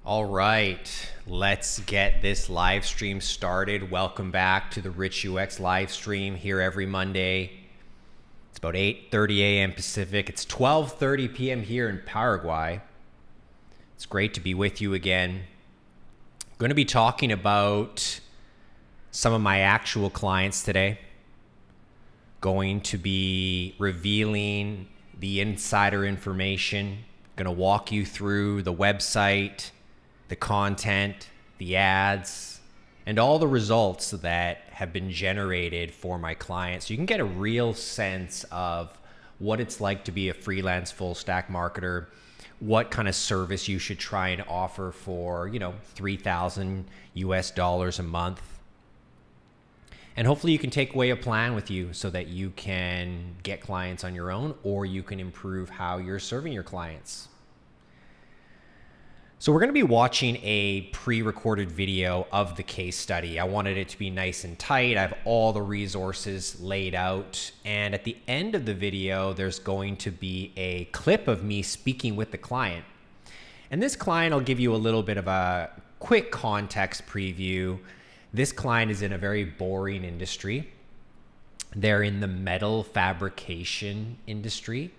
All right, let's get this live stream started. Welcome back to the Rich UX live stream here every Monday. It's about 8:30 a.m. Pacific. It's 12:30 p.m. here in Paraguay. It's great to be with you again. I'm going to be talking about some of my actual clients today. Going to be revealing the insider information. Going to walk you through the website, the content, the ads, and all the results that have been generated for my clients. So you can get a real sense of what it's like to be a freelance full stack marketer, what kind of service you should try and offer for, $3,000 US a month. And hopefully you can take away a plan with you so that you can get clients on your own, or you can improve how you're serving your clients. So we're going to be watching a pre-recorded video of the case study. I wanted it to be nice and tight. I have all the resources laid out. And at the end of the video, there's going to be a clip of me speaking with the client. And this client, I'll give you a little bit of a quick context preview. This client is in a very boring industry. They're in the metal fabrication industry.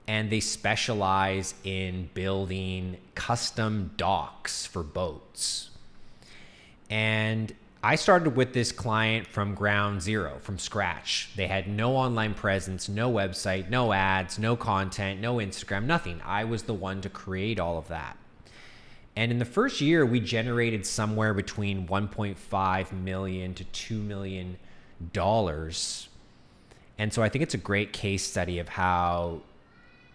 And they specialize in building custom docks for boats. And I started with this client from ground zero, from scratch. They had no online presence, no website, no ads, no content, no Instagram, nothing. I was the one to create all of that. And in the first year, we generated somewhere between $1.5 million to $2 million. And so I think it's a great case study of how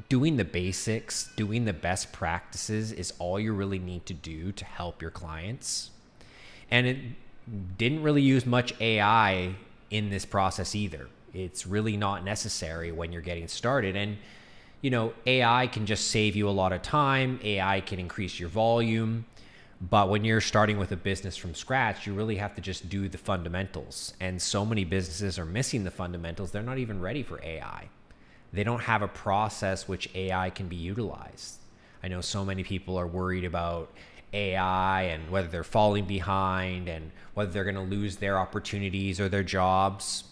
doing the basics, doing the best practices is all you really need to do to help your clients. And it didn't really use much AI in this process either. It's really not necessary when you're getting started. And, AI can just save you a lot of time. AI can increase your volume. But when you're starting with a business from scratch, you really have to just do the fundamentals. And so many businesses are missing the fundamentals. They're not even ready for AI. They don't have a process which AI can be utilized. I know so many people are worried about AI and whether they're falling behind and whether they're going to lose their opportunities or their jobs.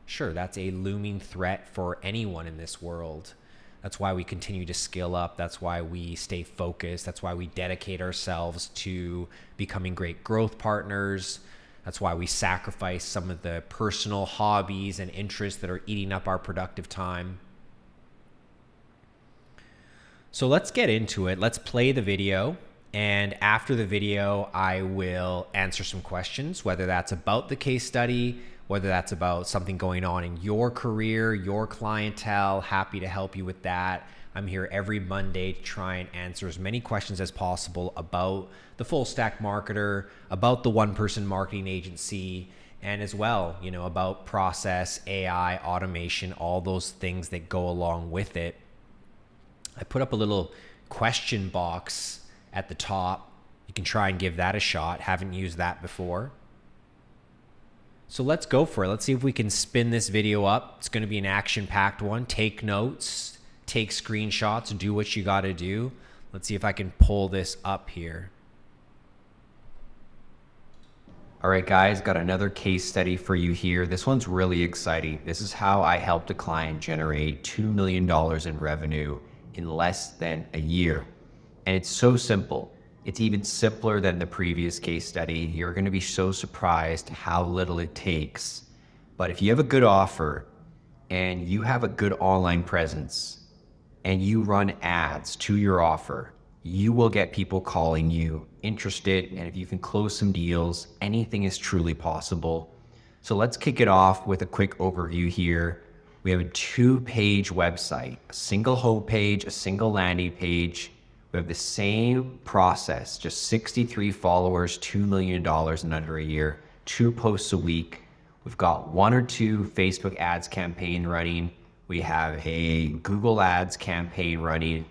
Sure, that's a looming threat for anyone in this world. That's why we continue to skill up. That's why we stay focused. That's why we dedicate ourselves to becoming great growth partners. That's why we sacrifice some of the personal hobbies and interests that are eating up our productive time. So let's get into it. Let's play the video. And after the video, I will answer some questions, whether that's about the case study, whether that's about something going on in your career, your clientele. Happy to help you with that. I'm here every Monday to try and answer as many questions as possible about the full stack marketer, about the one-person marketing agency, and as well, about process, AI, automation, all those things that go along with it. I put up a little question box at the top. You can try and give that a shot. Haven't used that before. So let's go for it. Let's see if we can spin this video up. It's going to be an action-packed one. Take notes, take screenshots, do what you got to do. Let's see if I can pull this up here. All right, guys, got another case study for you here. This one's really exciting. This is how I helped a client generate $2 million in revenue in less than a year. And it's so simple. It's even simpler than the previous case study. You're going to be so surprised how little it takes. But if you have a good offer and you have a good online presence and you run ads to your offer, you will get people calling you interested. And if you can close some deals, anything is truly possible. So let's kick it off with a quick overview here. We have a 2-page website, a single homepage, a single landing page. We have the same process, just 63 followers, $2 million in under a year, 2 posts a week. We've got 1 or 2 Facebook ads campaign running. We have a Google ads campaign running,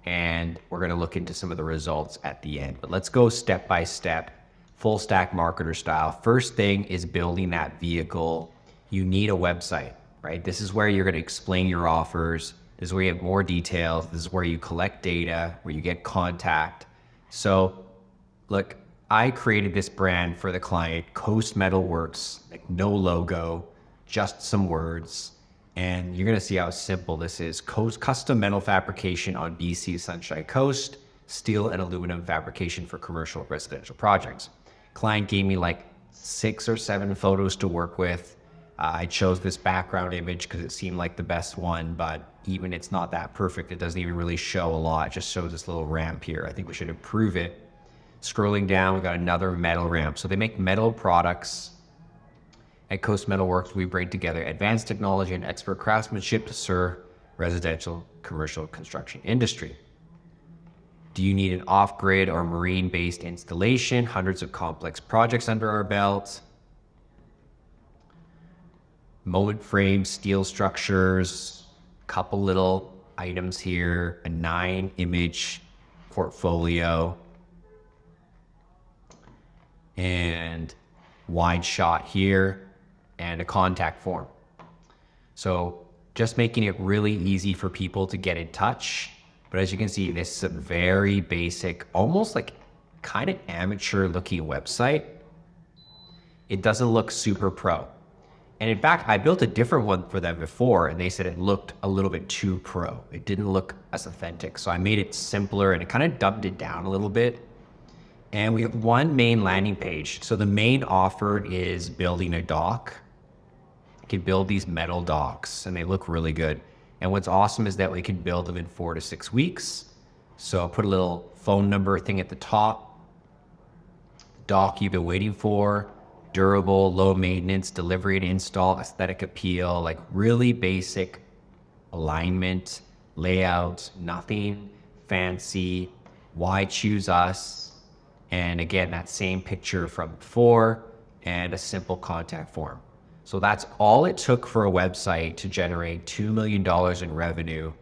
and we're going to look into some of the results at the end. But let's go step by step, full stack marketer style. First thing is building that vehicle. You need a website, right? This is where you're going to explain your offers. This is where you have more details. This is where you collect data, where you get contact. So look, I created this brand for the client, Coast Metal Works, like no logo, just some words. And you're gonna see how simple this is. Coast custom metal fabrication on BC's Sunshine Coast, steel and aluminum fabrication for commercial residential projects. Client gave me like 6 or 7 photos to work with. I chose this background image because it seemed like the best one, but even it's not that perfect. It doesn't even really show a lot. It just shows this little ramp here. I think we should improve it. Scrolling down, we got another metal ramp. So they make metal products. At Coast Metal Works, we bring together advanced technology and expert craftsmanship to serve residential, commercial construction industry. Do you need an off-grid or marine-based installation? Hundreds of complex projects under our belt. Molded frames, steel structures, couple little items here, a 9-image portfolio, and wide shot here, and a contact form. So just making it really easy for people to get in touch. But as you can see, this is a very basic, almost like kind of amateur looking website. It doesn't look super pro. And in fact, I built a different one for them before and they said it looked a little bit too pro. It didn't look as authentic. So I made it simpler and it kind of dumbed it down a little bit. And we have one main landing page. So the main offer is building a dock. You can build these metal docks and they look really good. And what's awesome is that we can build them in 4 to 6 weeks. So I'll put a little phone number thing at the top. Dock you've been waiting for, durable, low maintenance, delivery and install, aesthetic appeal, like really basic alignment, layout, nothing fancy. Why choose us? And again, that same picture from before and a simple contact form. So that's all it took for a website to generate $2 million in revenue.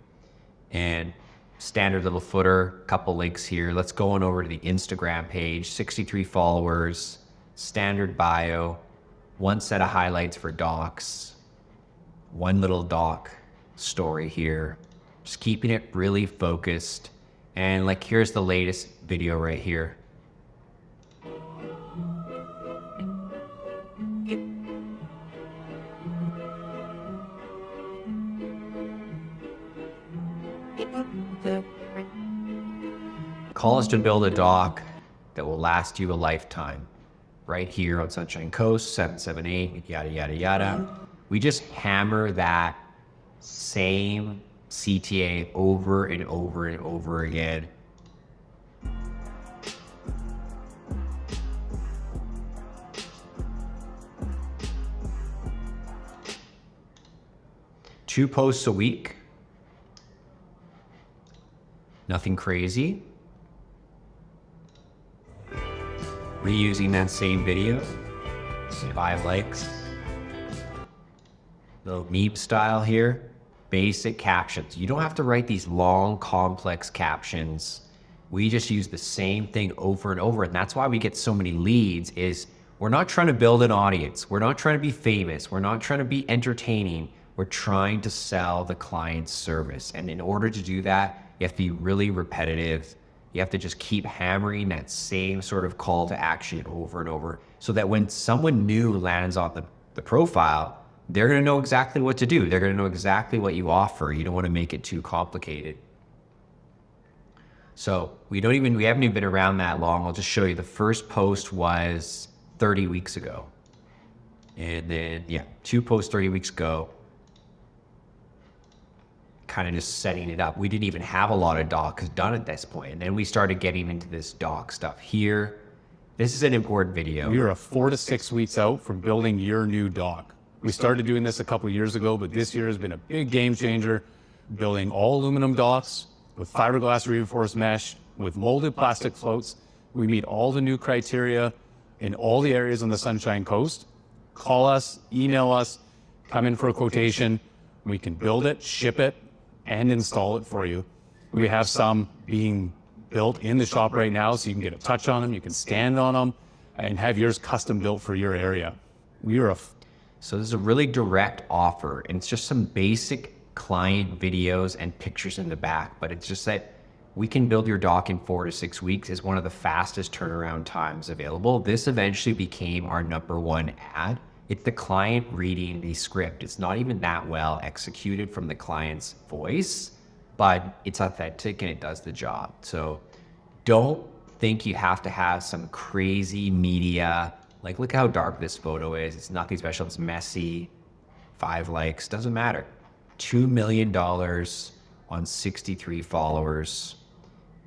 And standard little footer, couple links here. Let's go on over to the Instagram page, 63 followers, standard bio, one set of highlights for docs, one little doc story here. Just keeping it really focused. And like, here's the latest video right here. Call us to build a dock that will last you a lifetime. Right here on Sunshine Coast, 778, yada, yada, yada. We just hammer that same CTA over and over and over again. Two posts a week. Nothing crazy. Reusing that same video. 5 likes. Little meme style here. Basic captions. You don't have to write these long, complex captions. We just use the same thing over and over. And that's why we get so many leads is we're not trying to build an audience. We're not trying to be famous. We're not trying to be entertaining. We're trying to sell the client's service. And in order to do that, you have to be really repetitive. You have to just keep hammering that same sort of call to action over and over so that when someone new lands on the profile, they're going to know exactly what to do. They're going to know exactly what you offer. You don't want to make it too complicated. So we haven't even been around that long. I'll just show you. The first post was 30 weeks ago. And then, yeah, 2 posts 30 weeks ago. Kind of just setting it up. We didn't even have a lot of docs done at this point. And then we started getting into this doc stuff here. This is an important video. We are 4 to 6 weeks out from building your new dock. We started doing this a couple of years ago, but this year has been a big game changer. Building all aluminum docks with fiberglass reinforced mesh, with molded plastic floats. We meet all the new criteria in all the areas on the Sunshine Coast. Call us, email us, come in for a quotation. We can build it, ship it, and install it for you. We have some being built in the shop right now, so you can get a touch on them, you can stand on them, and have yours custom built for your area. So this is a really direct offer, and it's just some basic client videos and pictures in the back, but it's just that we can build your dock in 4 to 6 weeks is one of the fastest turnaround times available. This eventually became our #1 ad. It's the client reading the script. It's not even that well executed from the client's voice, but it's authentic and it does the job. So don't think you have to have some crazy media. Like, look how dark this photo is. It's nothing special. It's messy. 5 likes, doesn't matter. $2 million on 63 followers.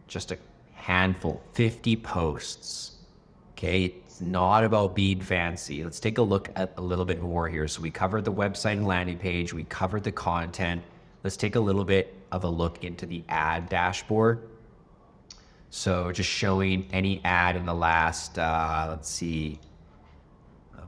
Just a handful, 50 posts. Okay, it's not about being fancy. Let's take a look at a little bit more here. So we covered the website and landing page. We covered the content. Let's take a little bit of a look into the ad dashboard. So just showing any ad in the last, let's see,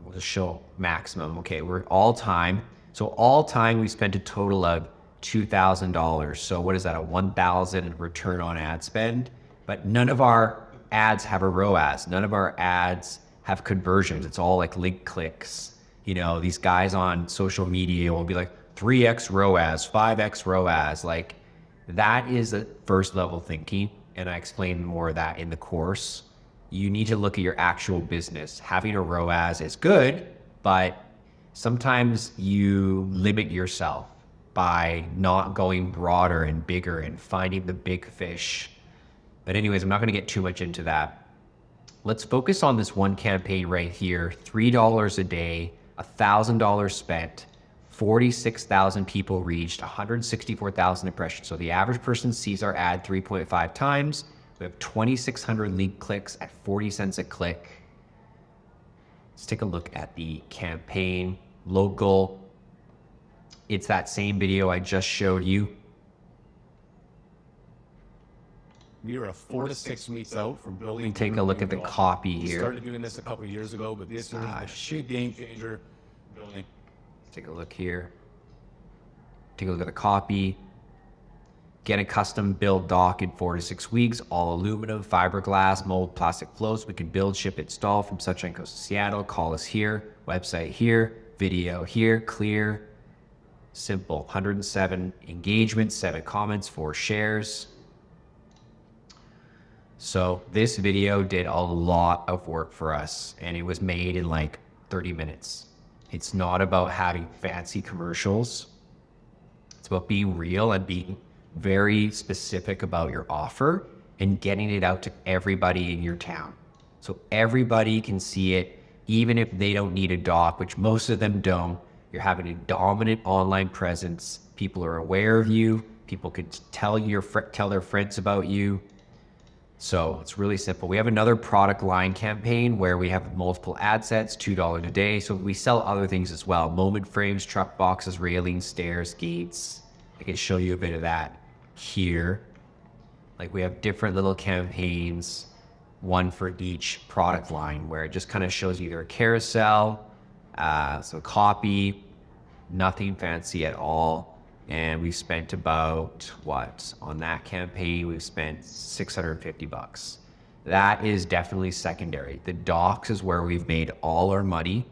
we'll just show maximum. Okay, we're all time. So all time we spent a total of $2,000. So what is that? A 1,000 return on ad spend. But none of our ads have a ROAS. None of our ads have conversions. It's all like link clicks. You know, these guys on social media will be like 3x ROAS, 5x ROAS. Like, that is the first level thinking. And I explain more of that in the course. You need to look at your actual business. Having a ROAS is good, but sometimes you limit yourself by not going broader and bigger and finding the big fish. But anyways, I'm not going to get too much into that. Let's focus on this one campaign right here. $3 a day, $1,000 spent, 46,000 people reached, 164,000 impressions. So the average person sees our ad 3.5 times. We have 2,600 link clicks at 40 cents a click. Let's take a look at the campaign local. It's that same video I just showed you. We are 4 to 6 weeks out from building. Take a look at the copy We here. started doing this a couple of years ago, but this is a big game changer. Building. Take a look here. Take a look at the copy. Get a custom build dock in 4 to 6 weeks. All aluminum, fiberglass, mold, plastic floats. We can build, ship, install from Sunshine Coast to Seattle. Call us here. Website here. Video here. Clear. Simple. 107 engagements, 7 comments, 4 shares. So this video did a lot of work for us, and it was made in like 30 minutes. It's not about having fancy commercials. It's about being real and being very specific about your offer and getting it out to everybody in your town. So everybody can see it, even if they don't need a dock, which most of them don't. You're having a dominant online presence. People are aware of you. People can tell their friends about you. So it's really simple. We have another product line campaign where we have multiple ad sets, $2 a day. So we sell other things as well. Moment frames, truck boxes, railings, stairs, gates. I can show you a bit of that here. Like, we have different little campaigns, one for each product line, where it just kind of shows you either a carousel, so copy, nothing fancy at all. And we spent about, on that campaign, we've spent $650. That is definitely secondary. The docks is where we've made all our money.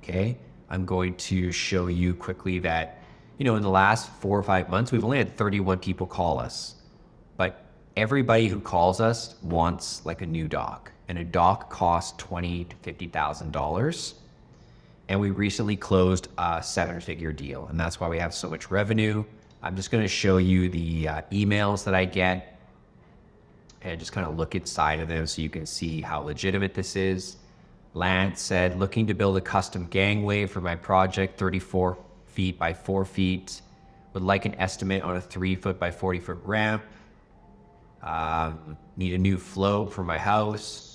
Okay. I'm going to show you quickly that, in the last 4 or 5 months, we've only had 31 people call us, but everybody who calls us wants like a new dock, and a dock costs $20,000 to $50,000. And we recently closed a 7-figure deal, and that's why we have so much revenue. I'm just going to show you the emails that I get and just kind of look inside of them so you can see how legitimate this is. Lance said, looking to build a custom gangway for my project, 34 feet by 4 feet. Would like an estimate on a 3-foot by 40-foot ramp. Need a new float for my house.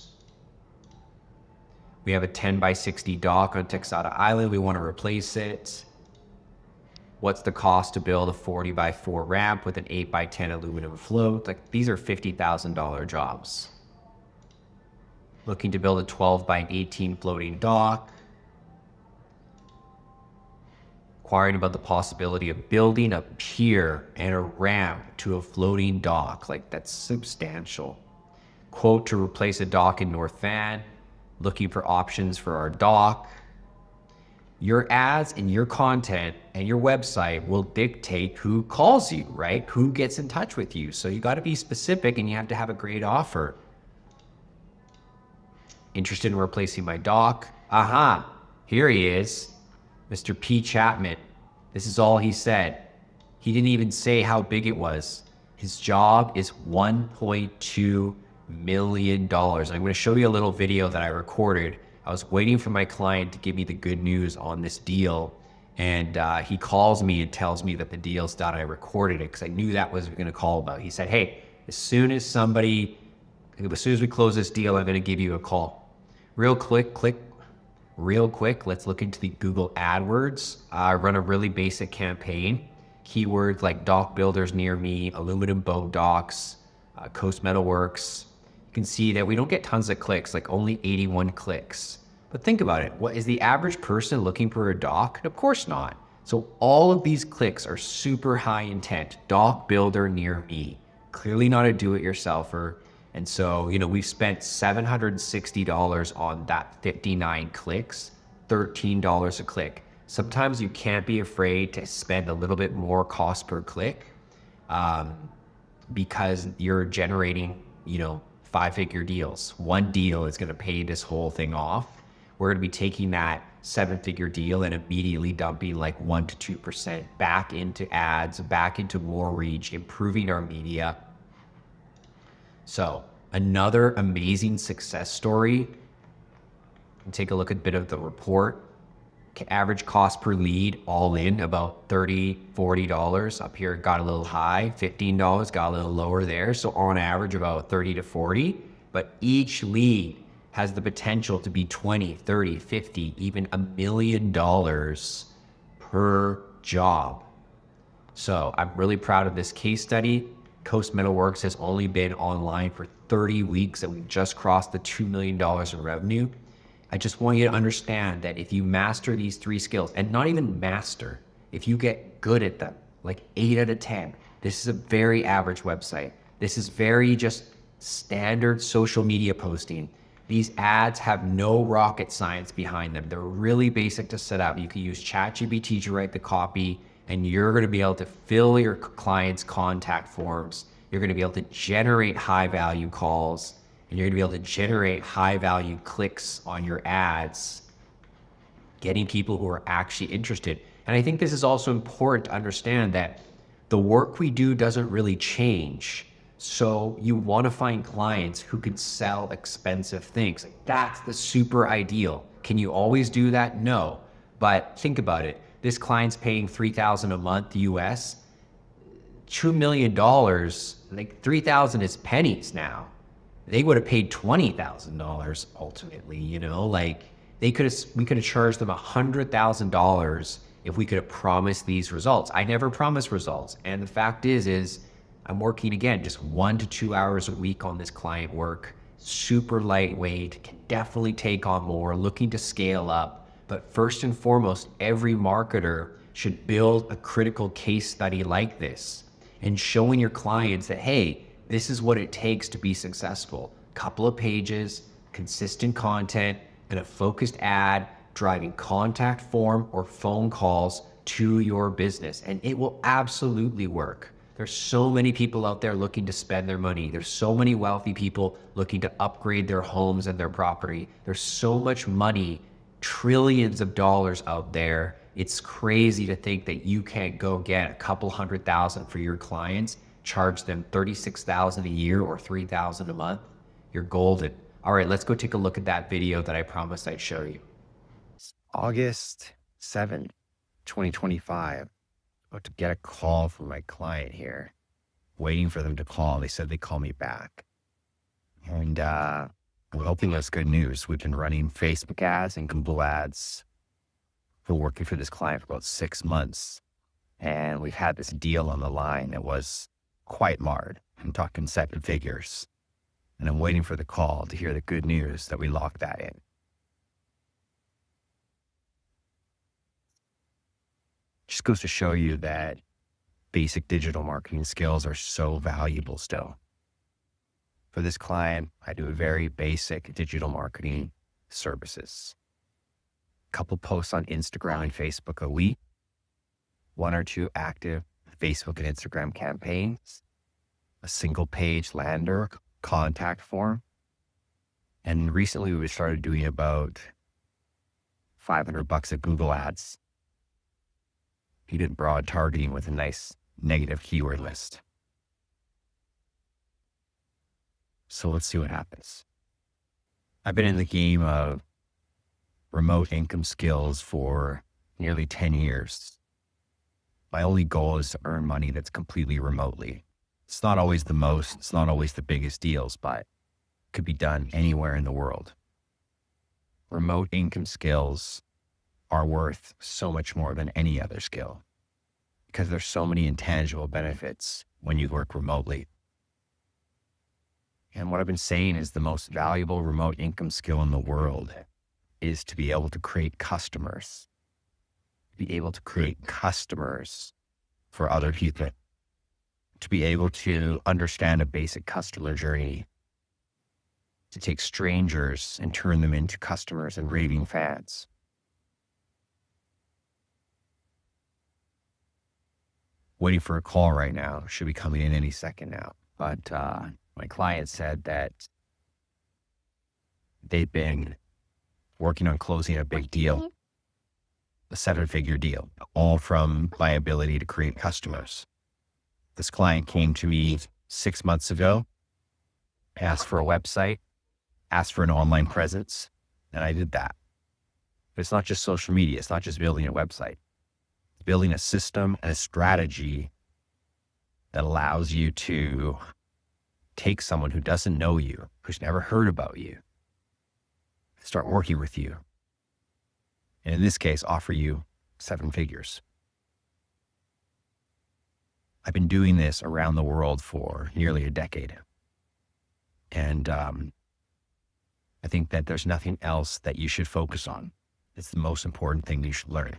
We have a 10 by 60 dock on Texada Island. We want to replace it. What's the cost to build a 40 by 4 ramp with an 8 by 10 aluminum float? Like, these are $50,000 jobs. Looking to build a 12 by 18 floating dock. Inquiring about the possibility of building a pier and a ramp to a floating dock. Like, that's substantial. Quote to replace a dock in North Van. Looking for options for our dock. Your ads and your content and your website will dictate who calls you, right? Who gets in touch with you. So you got to be specific and you have to have a great offer. Interested in replacing my doc? Aha, here he is, Mr. P. Chapman. This is all he said. He didn't even say how big it was. His job is $1.2 million. I'm going to show you a little video that I recorded. I was waiting for my client to give me the good news on this deal. And he calls me and tells me that the deal's done. I recorded it because I knew that was going to call about. He said, hey, as soon as we close this deal, I'm going to give you a call. Real quick, let's look into the Google AdWords. I run a really basic campaign. Keywords like dock builders near me, aluminum boat docks, Coast Metalworks. You can see that we don't get tons of clicks, like only 81 clicks. But think about it. What is the average person looking for a dock? Of course not. So all of these clicks are super high intent. Dock builder near me. Clearly not a do-it-yourselfer. And so, we've spent $760 on that 59 clicks, $13 a click. Sometimes you can't be afraid to spend a little bit more cost per click because you're generating, 5-figure deals. One deal is going to pay this whole thing off. We're going to be taking that 7-figure deal and immediately dumping like 1% to 2% back into ads, back into more reach, improving our media. So another amazing success story. And take a look at a bit of the report. Average cost per lead all in about $30, $40. Up here it got a little high, $15, got a little lower there. So on average about 30 to 40, but each lead has the potential to be 20, 30, 50, even $1 million per job. So I'm really proud of this case study. Coast Metalworks has only been online for 30 weeks and we've just crossed the $2 million in revenue. I just want you to understand that if you master these 3 skills, and not even master, if you get good at them, like 8 out of 10, this is a very average website. This is very just standard social media posting. These ads have no rocket science behind them. They're really basic to set up. You can use ChatGPT to write the copy, and you're going to be able to fill your clients' contact forms. You're going to be able to generate high value calls, and you're going to be able to generate high value clicks on your ads, getting people who are actually interested. And I think this is also important to understand that the work we do doesn't really change. So you want to find clients who can sell expensive things. That's the super ideal. Can you always do that? No. But think about it. This client's paying $3,000 a month US. $2 million, like 3,000 is pennies now. They would have paid $20,000 ultimately, like we could have charged them $100,000 if we could have promised these results. I never promised results. And the fact is I'm working again, just 1 to 2 hours a week on this client work, super lightweight, can definitely take on more, looking to scale up. But first and foremost, every marketer should build a critical case study like this and showing your clients that, hey, this is what it takes to be successful. Couple of pages, consistent content, and a focused ad driving contact form or phone calls to your business. And it will absolutely work. There's so many people out there looking to spend their money. There's so many wealthy people looking to upgrade their homes and their property. There's so much money, trillions of dollars out there. It's crazy to think that you can't go get a couple $100,000 for your clients, charge them $36,000 a year or $3,000 a month. You're golden. All right, let's go take a look at that video that I promised I'd show you. August 7th, 2025. About to get a call from my client here, waiting for them to call. They said they'd call me back. And I'm hoping that's good news. We've been running Facebook ads and Google ads. We're working for this client for about 6 months. And we've had this deal on the line that was quite marred. I'm talking 7 figures. And I'm waiting for the call to hear the good news that we locked that in. Just goes to show you that basic digital marketing skills are so valuable still. For this client, I do very basic digital marketing services. couple posts on Instagram and Facebook a week, 1 or 2 active Facebook and Instagram campaigns, a single page lander contact form. And recently we started doing about $500 at Google ads. He did broad targeting with a nice negative keyword list. So let's see what happens. I've been in the game of remote income skills for nearly 10 years. My only goal is to earn money that's completely remotely. It's not always the most, it's not always the biggest deals, but it could be done anywhere in the world. Remote income skills are worth so much more than any other skill because there's so many intangible benefits when you work remotely. And what I've been saying is the most valuable remote income skill in the world is to be able to create customers, for other people, to be able to understand a basic customer journey, to take strangers and turn them into customers and raving fans. Waiting for a call right now. Should be coming in any second now. But my client said that they've been working on closing a big deal, a 7-figure deal, all from my ability to create customers. This client came to me 6 months ago, asked for a website, asked for an online presence, and I did that. But it's not just social media. It's not just building a website. It's building a system and a strategy that allows you to take someone who doesn't know you, who's never heard about you, start working with you. And in this case, offer you 7 figures. I've been doing this around the world for nearly a decade. And I think that there's nothing else that you should focus on. It's the most important thing you should learn,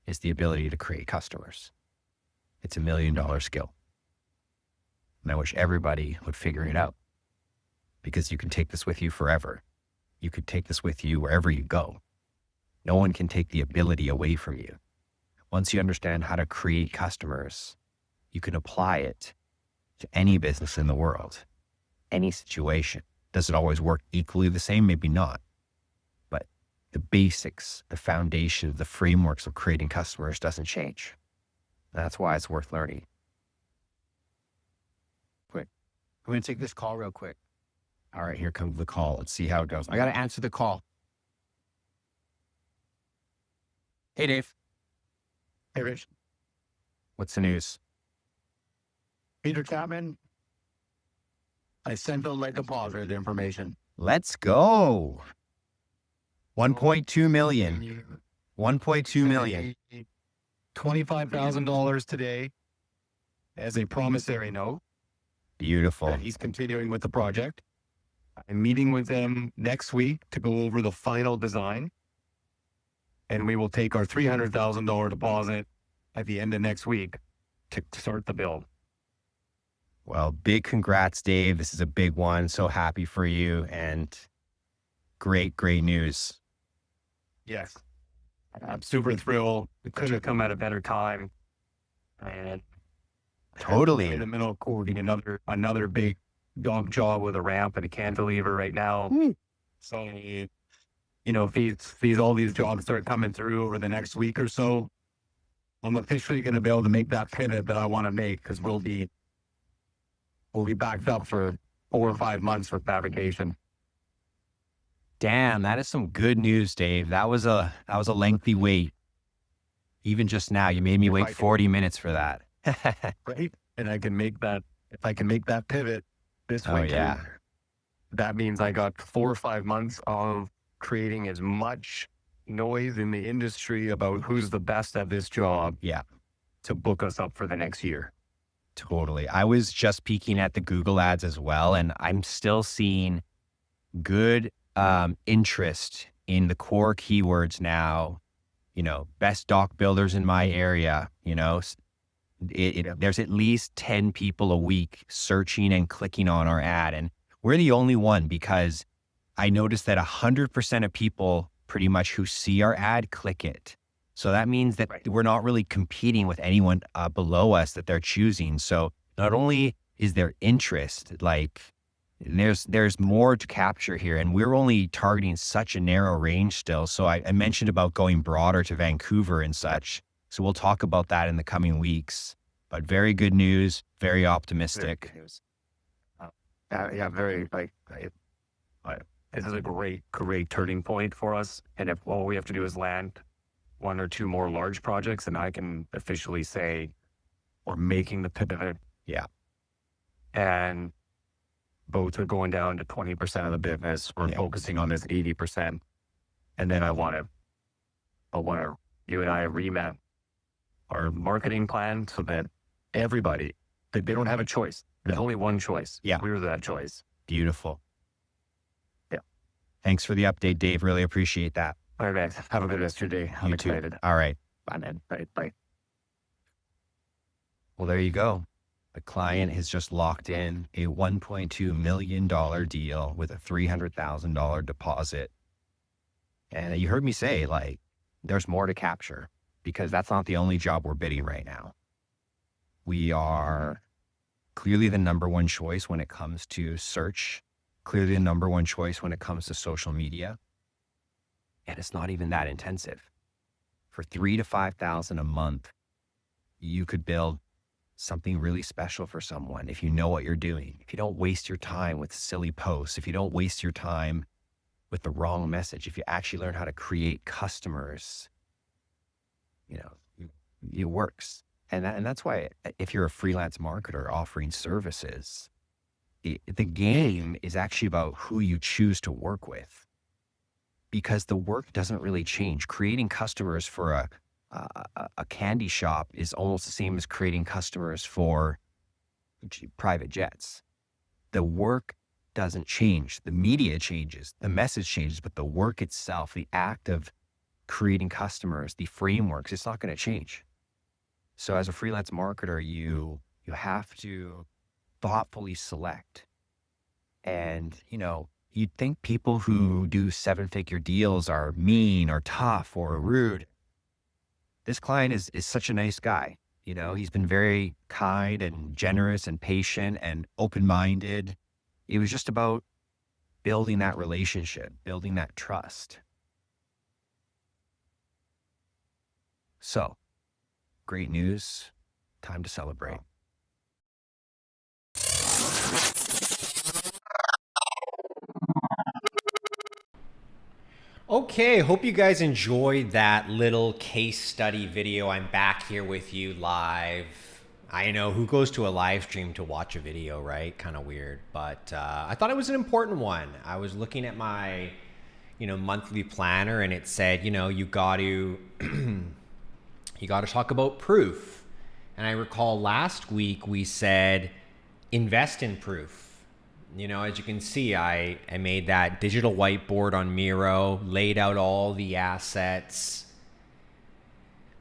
is the ability to create customers. It's $1 million skill. And I wish everybody would figure it out, because you can take this with you forever. You could take this with you wherever you go. No one can take the ability away from you. Once you understand how to create customers, you can apply it to any business in the world, any situation. Does it always work equally the same? Maybe not. But the basics, the foundation, the frameworks of creating customers doesn't change. That's why it's worth learning. Quick. I'm going to take this call real quick. All right, here comes the call. Let's see how it goes. I got to answer the call. Hey, Dave. Hey, Rich. What's the news? Peter Chapman. I sent him my deposit information. Let's go. 1.2 million. 1.2 million. $25,000 today as a promissory note. Beautiful. He's continuing with the project. I'm meeting with him next week to go over the final design. And we will take our $300,000 deposit at the end of next week to start the build. Well, big congrats, Dave. This is a big one. So happy for you, and great, great news. Yes. I'm super thrilled. It couldn't have come at a better time. And Totally. in the middle of quoting another big dog job with a ramp and a cantilever right now. So, if all these jobs start coming through over the next week or so, I'm officially going to be able to make that pivot that I want to make, because we'll be backed up for 4 or 5 months for fabrication. Damn, that is some good news, Dave. That was a lengthy wait. Even just now, you made me wait 40 minutes for that. Right? And I can make that, if I can make that pivot this winter, yeah. that means I got 4 or 5 months of creating as much noise in the industry about who's the best at this job. Yeah. To book us up for the next year. Totally. I was just peeking at the Google ads as well, and I'm still seeing good interest in the core keywords now. Best dock builders in my area. There's at least 10 people a week searching and clicking on our ad, and we're the only one, because I noticed that 100% of people pretty much who see our ad click it. So that means that we're not really competing with anyone below us that they're choosing. So not only is there interest, like there's more to capture here, and we're only targeting such a narrow range still. So I mentioned about going broader to Vancouver and such. So we'll talk about that in the coming weeks. But very good news, very optimistic. Very good news. Yeah, very this is a great turning point for us. And if all we have to do is land one or two more large projects, then I can officially say we're making the pivot. Yeah. And boats are going down to 20% of the business. We're focusing on this 80%. And then I want to, you and I remap our marketing plan so that everybody, they don't have a choice. There's only one choice. Yeah. We're that choice. Beautiful. Yeah. Thanks for the update, Dave. Really appreciate that. All right, man. Have a good rest of your day. I'm You too. excited. All right. Bye, man. Bye. Well, there you go. The client has just locked in a $1.2 million deal with a $300,000 deposit. And you heard me say, like, there's more to capture because that's not the only job we're bidding right now. We are clearly the number one choice when it comes to search, clearly the number one choice when it comes to social media. And it's not even that intensive. For $3,000 to $5,000 a month, you could build something really special for someone if you know what you're doing. If you don't waste your time with silly posts, if you don't waste your time with the wrong message, if you actually learn how to create customers, it works. And that's why if you're a freelance marketer offering services, the game is actually about who you choose to work with, because the work doesn't really change. Creating customers for a candy shop is almost the same as creating customers for private jets. The work doesn't change. The media changes, the message changes, but the work itself, the act of creating customers, the frameworks, it's not going to change. So as a freelance marketer, you have to thoughtfully select. And, you'd think people who do 7-figure deals are mean or tough or rude. This client is such a nice guy. He's been very kind and generous and patient and open-minded. It was just about building that relationship, building that trust. So, great news. Time to celebrate. Okay, hope you guys enjoyed that little case study video. I'm back here with you live. I know, who goes to a live stream to watch a video, right? Kind of weird, but I thought it was an important one. I was looking at my, monthly planner, and it said, you got to talk about proof. And I recall last week we said, invest in proof. As you can see, I made that digital whiteboard on Miro, laid out all the assets,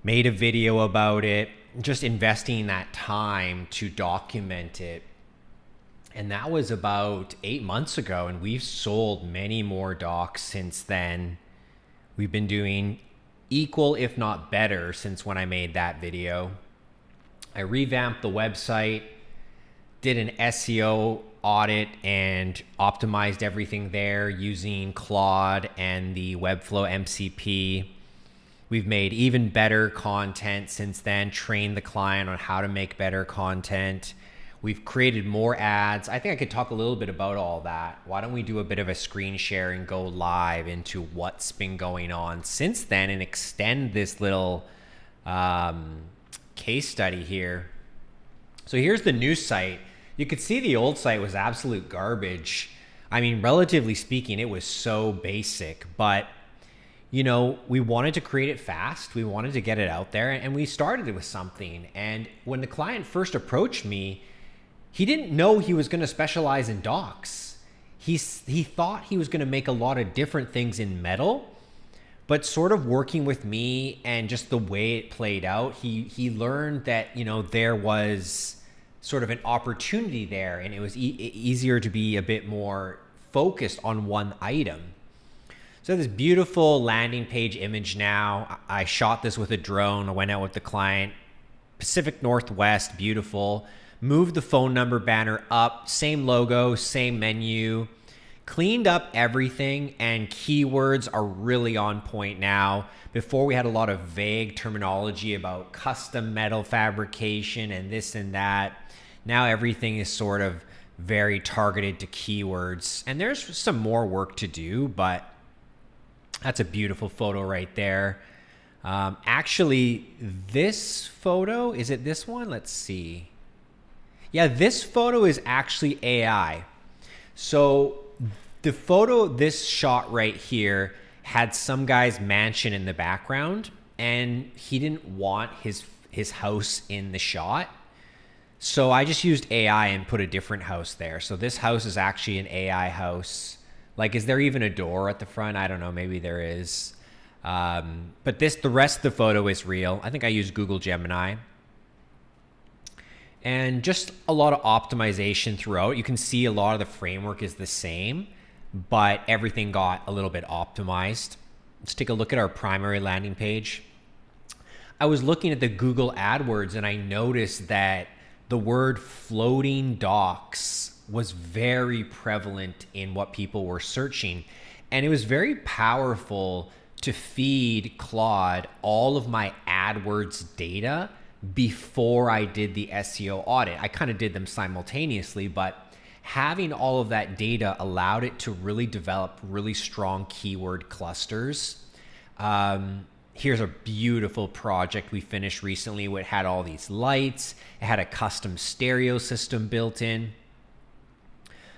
made a video about it, just investing that time to document it. And that was about 8 months ago, and we've sold many more docs since then. We've been doing equal, if not better, since when I made that video. I revamped the website, did an SEO audit, and optimized everything there using Claude and the Webflow MCP. We've made even better content since then, trained the client on how to make better content. We've created more ads. I think I could talk a little bit about all that. Why don't we do a bit of a screen share and go live into what's been going on since then and extend this little case study here. So here's the new site. You could see the old site was absolute garbage. I mean, relatively speaking, it was so basic, but we wanted to create it fast. We wanted to get it out there, and we started it with something. And when the client first approached me, he didn't know he was going to specialize in docs. He thought he was going to make a lot of different things in metal, but sort of working with me and just the way it played out, he learned that, there was sort of an opportunity there, and it was easier to be a bit more focused on one item. So this beautiful landing page image now. I shot this with a drone. I went out with the client. Pacific Northwest, beautiful. Moved the phone number banner up, same logo, same menu. Cleaned up everything, and keywords are really on point now. Before, we had a lot of vague terminology about custom metal fabrication and this and that. Now everything is sort of very targeted to keywords, and there's some more work to do, but that's a beautiful photo right there. Actually, this photo, is it this one? Let's see. Yeah, this photo is actually AI. So the photo, this shot right here, had some guy's mansion in the background, and he didn't want his house in the shot. So I just used AI and put a different house there. So this house is actually an AI house. Like, is there even a door at the front? I don't know. Maybe there is. But the rest of the photo is real. I think I used Google Gemini. And just a lot of optimization throughout. You can see a lot of the framework is the same, but everything got a little bit optimized. Let's take a look at our primary landing page. I was looking at the Google AdWords, and I noticed that the word floating docks was very prevalent in what people were searching. And it was very powerful to feed Claude all of my AdWords data before I did the SEO audit. I kind of did them simultaneously, but having all of that data allowed it to really develop really strong keyword clusters. Here's a beautiful project we finished recently. It had all these lights. It had a custom stereo system built in.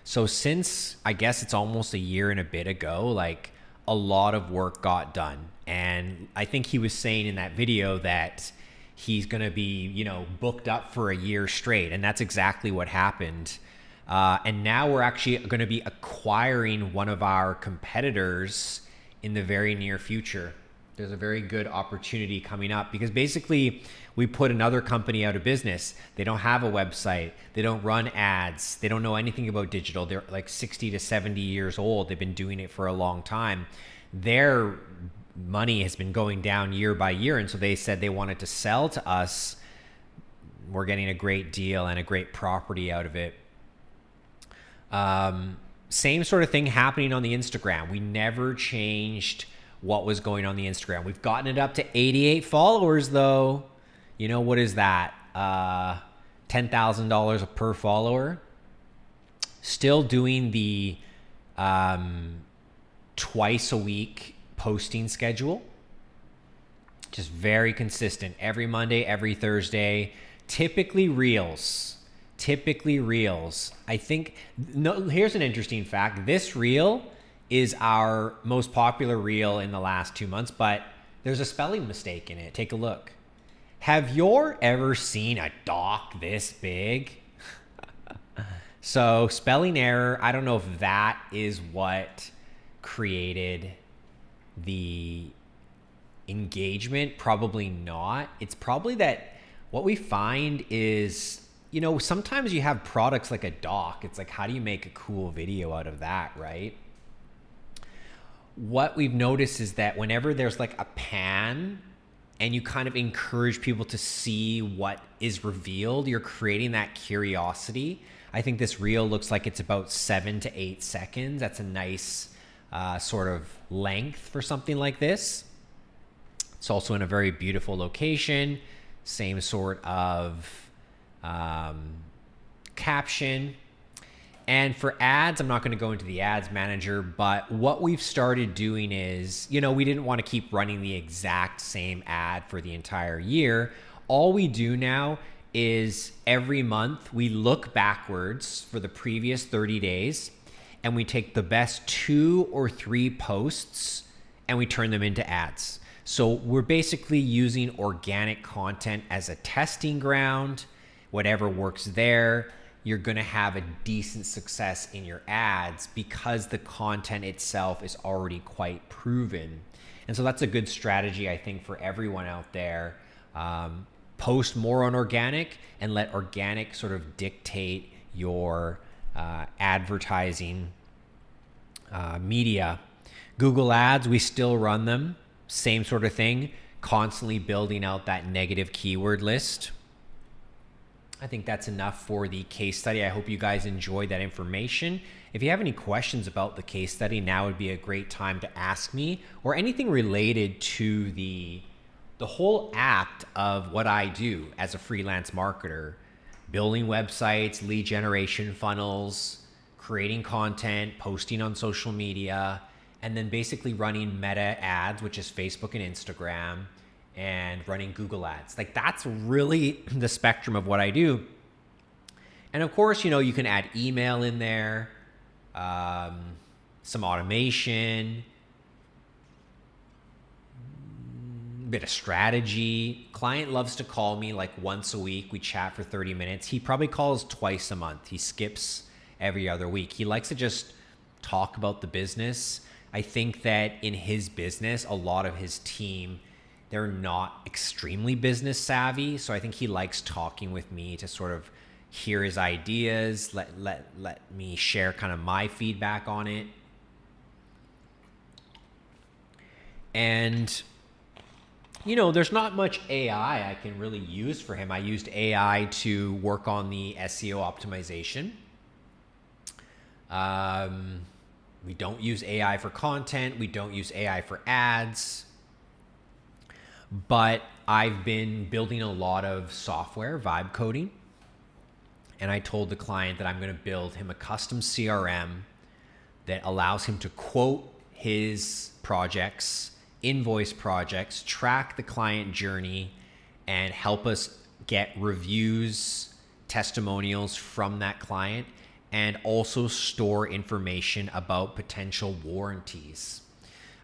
So since, I guess it's almost a year and a bit ago, like, a lot of work got done. And I think he was saying in that video that he's going to be, booked up for a year straight. And that's exactly what happened. And now we're actually going to be acquiring one of our competitors in the very near future. There's a very good opportunity coming up because basically we put another company out of business. They don't have a website. They don't run ads. They don't know anything about digital. They're like 60 to 70 years old. They've been doing it for a long time. Their money has been going down year by year. And so they said they wanted to sell to us. We're getting a great deal and a great property out of it. Same sort of thing happening on the Instagram. We never changed what was going on the Instagram. We've gotten it up to 88 followers though. What is that? $10,000 per follower. Still doing the twice a week posting schedule. Just very consistent. Every Monday, every Thursday. Typically reels. I think, here's an interesting fact. This reel is our most popular reel in the last 2 months, but there's a spelling mistake in it. Take a look. Have you ever seen a dock this big? So spelling error, I don't know if that is what created the engagement. Probably not. It's probably that what we find is, sometimes you have products like a dock. It's like, how do you make a cool video out of that, right? What we've noticed is that whenever there's like a pan and you kind of encourage people to see what is revealed, you're creating that curiosity. I think this reel looks like it's about 7 to 8 seconds. That's a nice sort of length for something like this. It's also in a very beautiful location. Same sort of caption. And for ads, I'm not going to go into the ads manager, but what we've started doing is, we didn't want to keep running the exact same ad for the entire year. All we do now is every month we look backwards for the previous 30 days and we take the best 2 or 3 posts and we turn them into ads. So we're basically using organic content as a testing ground. Whatever works there, you're going to have a decent success in your ads because the content itself is already quite proven. And so that's a good strategy, I think, for everyone out there. Post more on organic and let organic sort of dictate your advertising media Google Ads, we still run them. Same sort of thing, constantly building out that negative keyword list. I think that's enough for the case study. I hope you guys enjoyed that information. If you have any questions about the case study, now would be a great time to ask me, or anything related to the whole act of what I do as a freelance marketer, building websites, lead generation funnels, creating content, posting on social media, and then basically running meta ads, which is Facebook and Instagram, and running Google ads. Like, that's really the spectrum of what I do. And of course, you can add email in there, some automation, bit of strategy. Client loves to call me like once a week. We chat for 30 minutes. He probably calls twice a month. He skips every other week. He likes to just talk about the business. I think that in his business, a lot of his team, they're not extremely business savvy. So I think he likes talking with me to sort of hear his ideas, let me share kind of my feedback on it. And there's not much AI I can really use for him. I used AI to work on the SEO optimization. We don't use AI for content. We don't use AI for ads. But I've been building a lot of software, vibe coding. And I told the client that I'm going to build him a custom CRM that allows him to quote his projects, invoice projects, track the client journey, and help us get reviews, testimonials from that client, and also store information about potential warranties.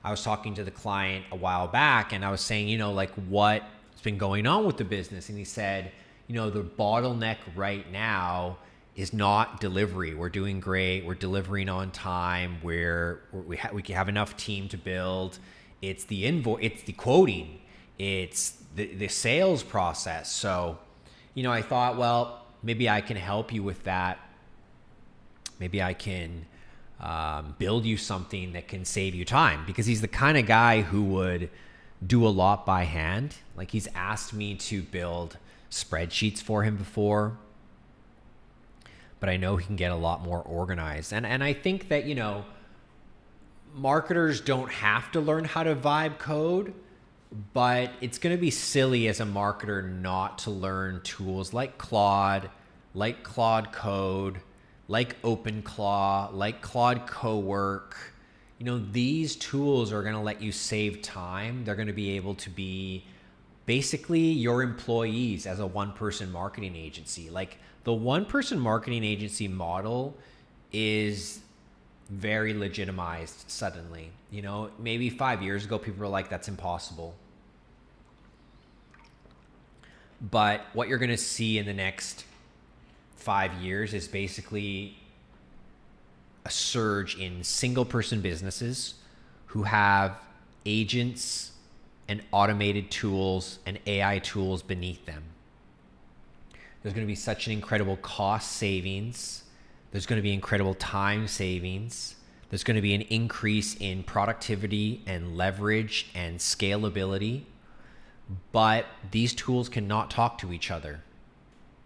I was talking to the client a while back, and I was saying, what's been going on with the business? And he said, the bottleneck right now is not delivery. We're doing great. We're delivering on time. We have enough team to build. It's the invoice, it's the quoting, it's the sales process. So, I thought, well, maybe I can help you with that. Maybe I can build you something that can save you time, because he's the kind of guy who would do a lot by hand. Like, he's asked me to build spreadsheets for him before, but I know he can get a lot more organized. And I think that, marketers don't have to learn how to vibe code, but it's going to be silly as a marketer not to learn tools like Claude, like Claude Code, like OpenClaw, like Claude Cowork. These tools are going to let you save time. They're going to be able to be basically your employees as a one-person marketing agency. Like, the one-person marketing agency model is very legitimized suddenly. Maybe 5 years ago, people were like, that's impossible. But what you're going to see in the next 5 years is basically a surge in single person businesses who have agents and automated tools and AI tools beneath them. There's going to be such an incredible cost savings. There's going to be incredible time savings. There's going to be an increase in productivity and leverage and scalability. But these tools cannot talk to each other,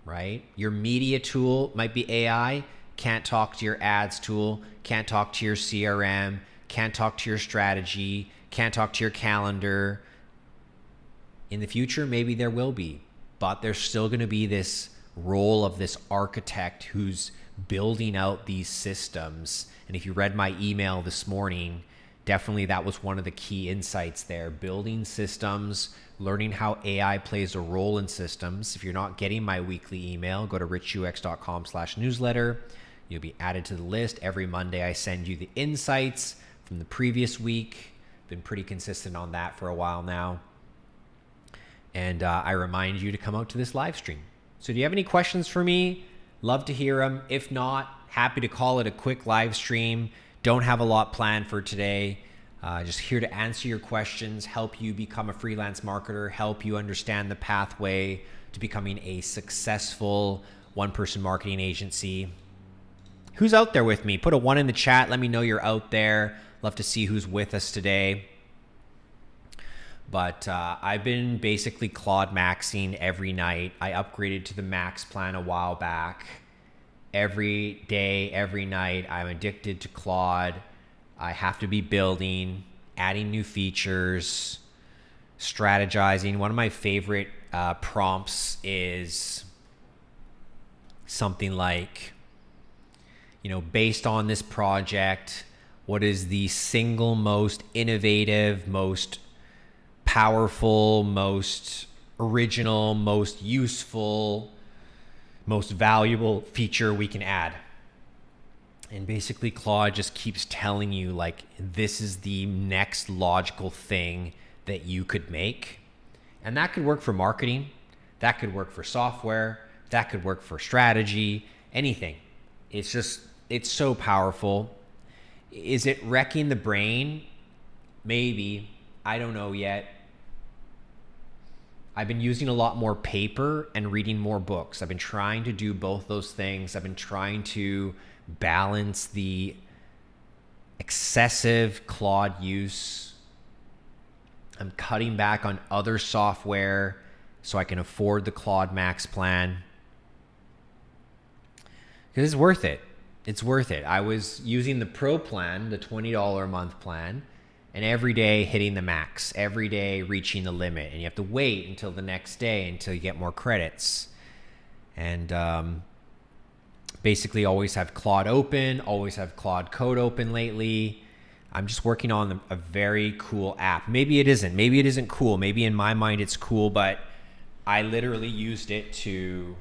right? Your media tool might be AI, can't talk to your ads tool, can't talk to your CRM, can't talk to your strategy, can't talk to your calendar. In the future, maybe there will be, but there's still going to be this role of this architect who's building out these systems. And if you read my email this morning, definitely that was one of the key insights there. Building systems, learning how AI plays a role in systems. If you're not getting my weekly email, go to richux.com/newsletter. You'll be added to the list. Every Monday, I send you the insights from the previous week. Been pretty consistent on that for a while now. And I remind you to come out to this live stream. So do you have any questions for me? Love to hear them. If not, happy to call it a quick live stream. Don't have a lot planned for today. Just here to answer your questions, help you become a freelance marketer, help you understand the pathway to becoming a successful one-person marketing agency. Who's out there with me? Put a 1 in the chat. Let me know you're out there. Love to see who's with us today. But I've been basically Claude maxing every night. I upgraded to the max plan a while back. Every day, every night, I'm addicted to Claude. I have to be building, adding new features, strategizing. One of my favorite prompts is something like, based on this project, what is the single most innovative, most powerful, most original, most useful, most valuable feature we can add? And basically Claude just keeps telling you like, this is the next logical thing that you could make. And that could work for marketing. That could work for software. That could work for strategy, anything. It's so powerful. Is it wrecking the brain? Maybe. I don't know yet. I've been using a lot more paper and reading more books. I've been trying to do both those things. I've been trying to balance the excessive Claude use. I'm cutting back on other software so I can afford the Claude Max plan. Because it's worth it. It's worth it. I was using the Pro plan, the $20 a month plan, and every day hitting the max, every day reaching the limit. And you have to wait until the next day until you get more credits. And basically always have Claude open, always have Claude Code open lately. I'm just working on a very cool app. Maybe it isn't. Maybe it isn't cool. Maybe in my mind it's cool, but I literally used it to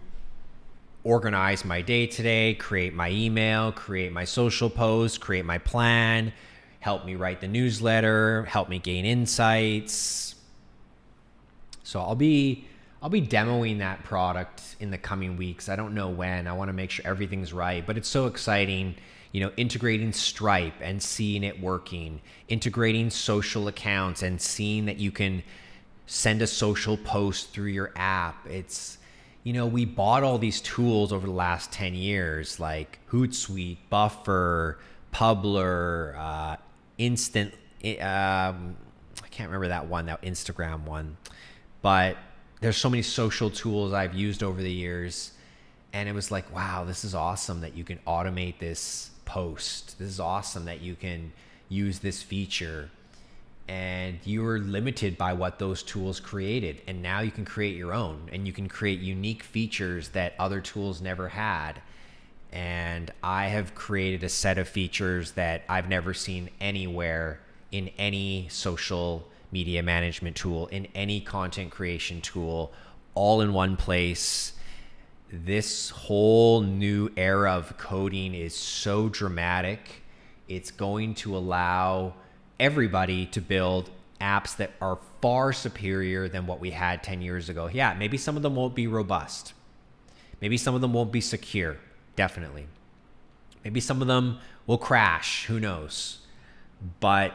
organize my day today, create my email, create my social post, create my plan, help me write the newsletter, help me gain insights. So I'll be demoing that product in the coming weeks. I don't know when. I want to make sure everything's right, but it's so exciting, integrating Stripe and seeing it working, integrating social accounts and seeing that you can send a social post through your app. It's, we bought all these tools over the last 10 years, like Hootsuite, Buffer, Publer, Instant, I can't remember that Instagram one, but there's so many social tools I've used over the years. And it was like, wow, this is awesome that you can automate this post. This is awesome that you can use this feature. And you were limited by what those tools created. And now you can create your own, and you can create unique features that other tools never had. And I have created a set of features that I've never seen anywhere in any social media management tool, in any content creation tool, all in one place. This whole new era of coding is so dramatic. It's going to allow everybody to build apps that are far superior than what we had 10 years ago. Yeah, maybe some of them won't be robust. Maybe some of them won't be secure, definitely. Maybe some of them will crash, who knows? But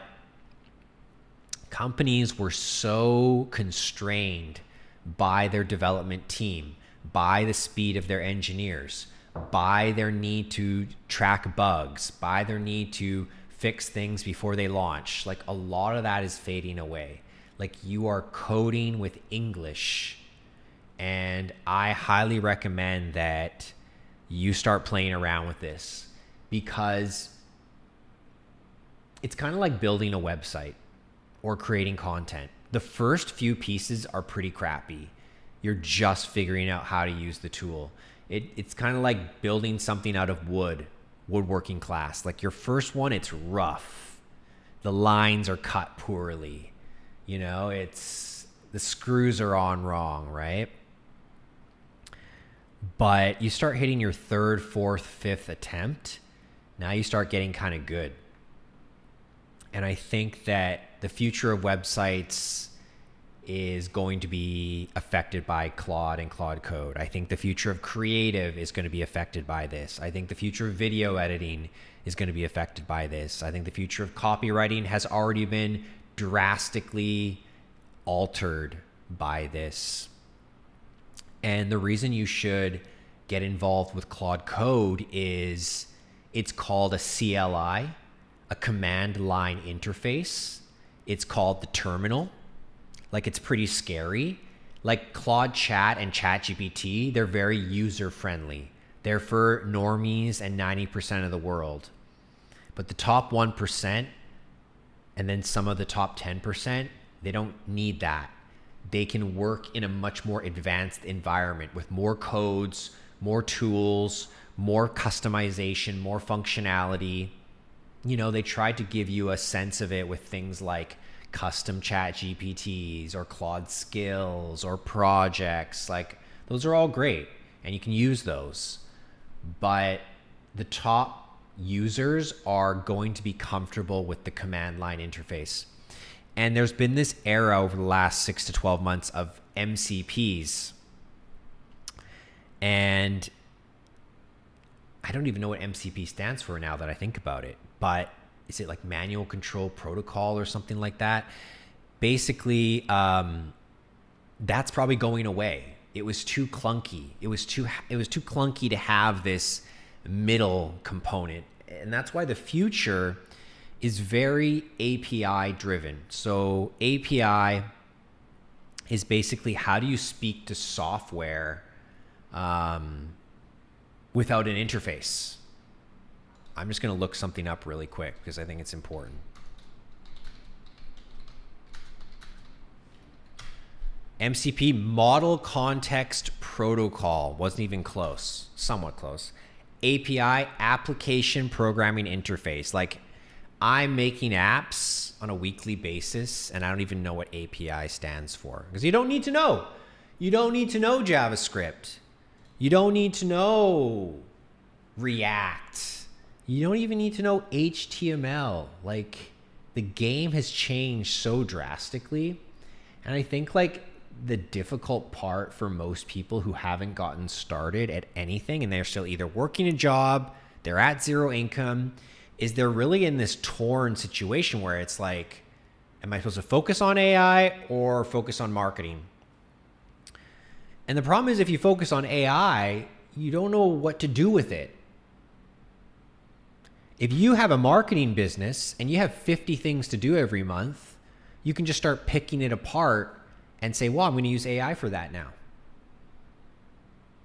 companies were so constrained by their development team, by the speed of their engineers, by their need to track bugs, by their need to fix things before they launch. Like, a lot of that is fading away. Like, you are coding with English. And I highly recommend that you start playing around with this, because it's kind of like building a website or creating content. The first few pieces are pretty crappy. You're just figuring out how to use the tool. It's kind of like building something out of woodworking class. Like, your first one, it's rough. The lines are cut poorly. It's the screws are on wrong, right? But you start hitting your third, fourth, fifth attempt. Now you start getting kind of good. And I think that the future of websites is going to be affected by Claude and Claude Code. I think the future of creative is going to be affected by this. I think the future of video editing is going to be affected by this. I think the future of copywriting has already been drastically altered by this. And the reason you should get involved with Claude Code is it's called a CLI, a command line interface. It's called the terminal. Like, it's pretty scary. Like Claude Chat and ChatGPT, they're very user friendly. They're for normies and 90% of the world. But the top 1% and then some of the top 10%, they don't need that. They can work in a much more advanced environment with more codes, more tools, more customization, more functionality. You know, they tried to give you a sense of it with things like custom chat GPTs or Claude skills or projects. Like, those are all great and you can use those. But the top users are going to be comfortable with the command line interface. And there's been this era over the last 6 to 12 months of MCPs. And I don't even know what MCP stands for now that I think about it, but is it like manual control protocol or something like that? Basically, that's probably going away. It was too clunky. It was too clunky to have this middle component. And that's why the future is very API driven. So API is basically, how do you speak to software without an interface? I'm just going to look something up really quick because I think it's important. MCP, Model Context Protocol, wasn't even close, somewhat close. API, Application Programming Interface. Like, I'm making apps on a weekly basis and I don't even know what API stands for, because you don't need to know. You don't need to know JavaScript. You don't need to know React. You don't even need to know HTML. Like, the game has changed so drastically. And I think like the difficult part for most people who haven't gotten started at anything and they're still either working a job, they're at zero income, is they're really in this torn situation where it's like, am I supposed to focus on AI or focus on marketing? And the problem is, if you focus on AI, you don't know what to do with it. If you have a marketing business and you have 50 things to do every month, you can just start picking it apart and say, well, I'm going to use AI for that now.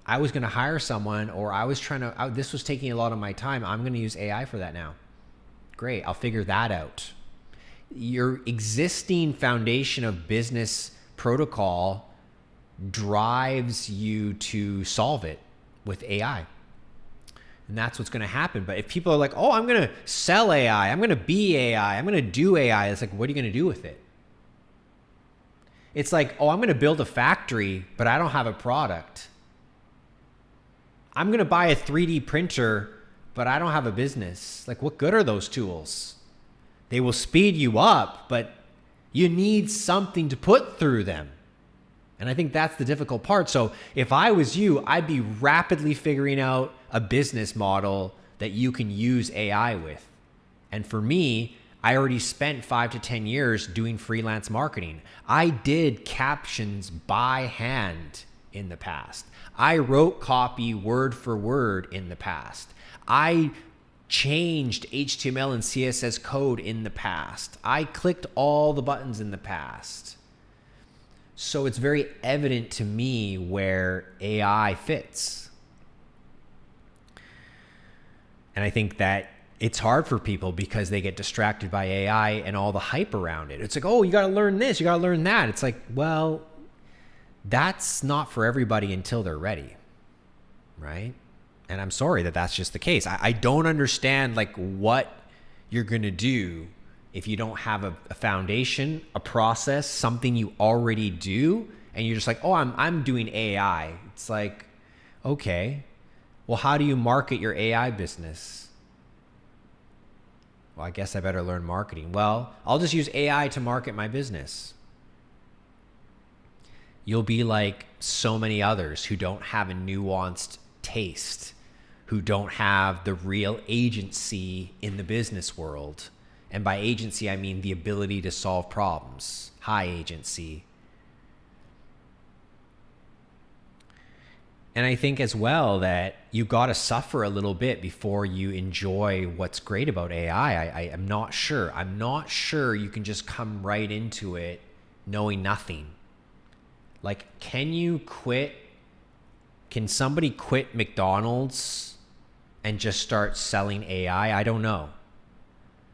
I was going to hire someone, or I was trying to, this was taking a lot of my time. I'm going to use AI for that now. Great. I'll figure that out. Your existing foundation of business protocol drives you to solve it with AI. And that's what's going to happen. But if people are like, oh, I'm going to sell AI, I'm going to be AI, I'm going to do AI, it's like, what are you going to do with it? It's like, oh, I'm going to build a factory, but I don't have a product. I'm going to buy a 3D printer, but I don't have a business. Like, what good are those tools? They will speed you up, but you need something to put through them. And I think that's the difficult part. So if I was you, I'd be rapidly figuring out a business model that you can use AI with. And for me, I already spent 5 to 10 years doing freelance marketing. I did captions by hand in the past. I wrote copy word for word in the past. I changed HTML and CSS code in the past. I clicked all the buttons in the past. So it's very evident to me where AI fits. And I think that it's hard for people because they get distracted by AI and all the hype around it. It's like, oh, you got to learn this, you got to learn that. It's like, well, that's not for everybody until they're ready, right? And I'm sorry that that's just the case. I don't understand like what you're going to do if you don't have a foundation, a process, something you already do, and you're just like, oh, I'm doing AI. It's like, okay, well, how do you market your AI business? Well, I guess I better learn marketing. Well, I'll just use AI to market my business. You'll be like so many others who don't have a nuanced taste, who don't have the real agency in the business world. And by agency, I mean the ability to solve problems, high agency. And I think as well that you got to suffer a little bit before you enjoy what's great about AI. I am not sure. I'm not sure you can just come right into it knowing nothing. Like, can you quit? Can somebody quit McDonald's and just start selling AI? I don't know.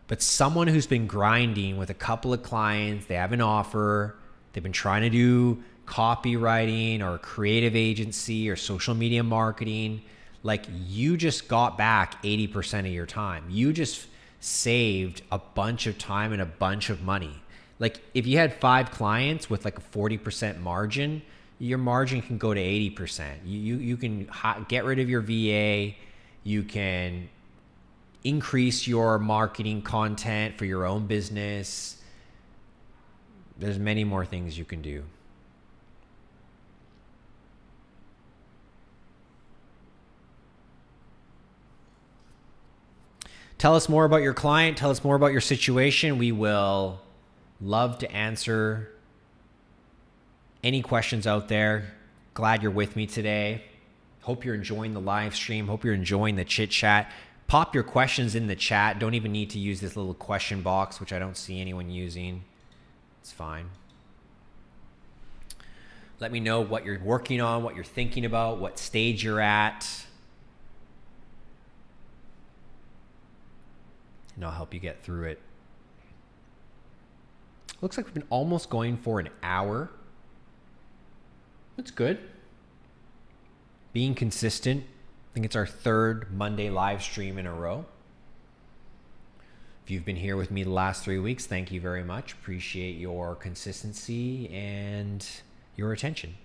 But someone who's been grinding with a couple of clients, they have an offer, they've been trying to do copywriting or creative agency or social media marketing, like you just got back 80% of your time. You just saved a bunch of time and a bunch of money. Like if you had 5 clients with like a 40% margin, your margin can go to 80%. You can get rid of your VA. You can increase your marketing content for your own business. There's many more things you can do. Tell us more about your client. Tell us more about your situation. We will love to answer any questions out there. Glad you're with me today. Hope you're enjoying the live stream. Hope you're enjoying the chit chat. Pop your questions in the chat. Don't even need to use this little question box, which I don't see anyone using. It's fine. Let me know what you're working on, what you're thinking about, what stage you're at. And I'll help you get through it. Looks like we've been almost going for an hour. That's good. Being consistent. I think it's our 3rd Monday live stream in a row. If you've been here with me the last 3 weeks, thank you very much. Appreciate your consistency and your attention.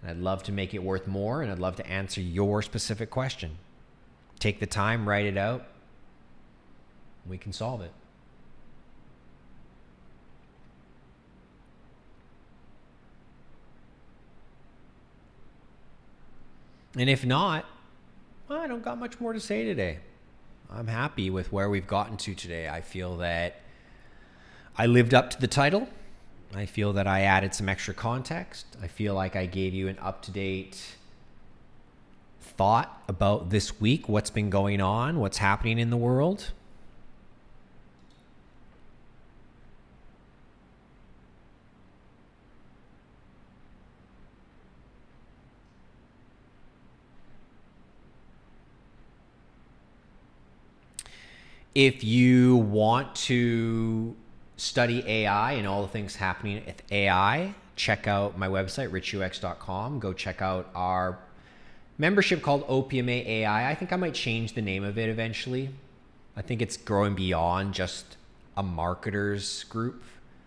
And I'd love to make it worth more, and I'd love to answer your specific question. Take the time, write it out. We can solve it. And if not, well, I don't got much more to say today. I'm happy with where we've gotten to today. I feel that I lived up to the title. I feel that I added some extra context. I feel like I gave you an up-to-date thought about this week, what's been going on, what's happening in the world. If you want to study AI and all the things happening with AI, check out my website, richux.com. Go check out our membership called OPMA AI. I think I might change the name of it eventually. I think it's growing beyond just a marketers group.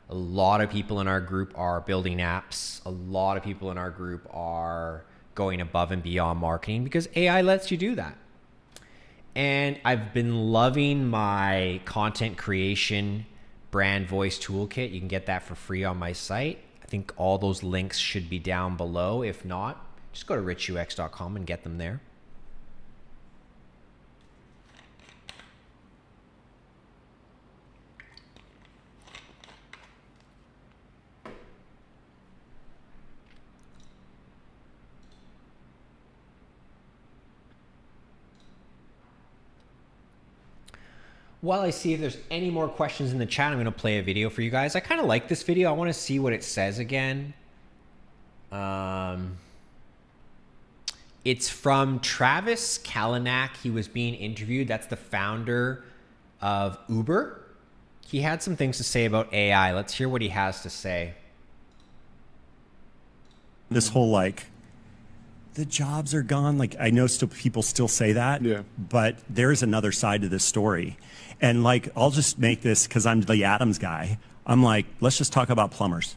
A lot of people in our group are building apps. A lot of people in our group are going above and beyond marketing because AI lets you do that. And I've been loving my content creation brand voice toolkit. You can get that for free on my site. I think all those links should be down below. If not, just go to richux.com and get them there. While I see if there's any more questions in the chat, I'm going to play a video for you guys. I kind of like this video. I want to see what it says again. It's from Travis Kalanick. He was being interviewed. That's the founder of Uber. He had some things to say about AI. Let's hear what he has to say. This whole like, the jobs are gone. Like I know still people still say that, but there is another side to this story. And like, I'll just make this because I'm the Adams guy. I'm like, let's just talk about plumbers.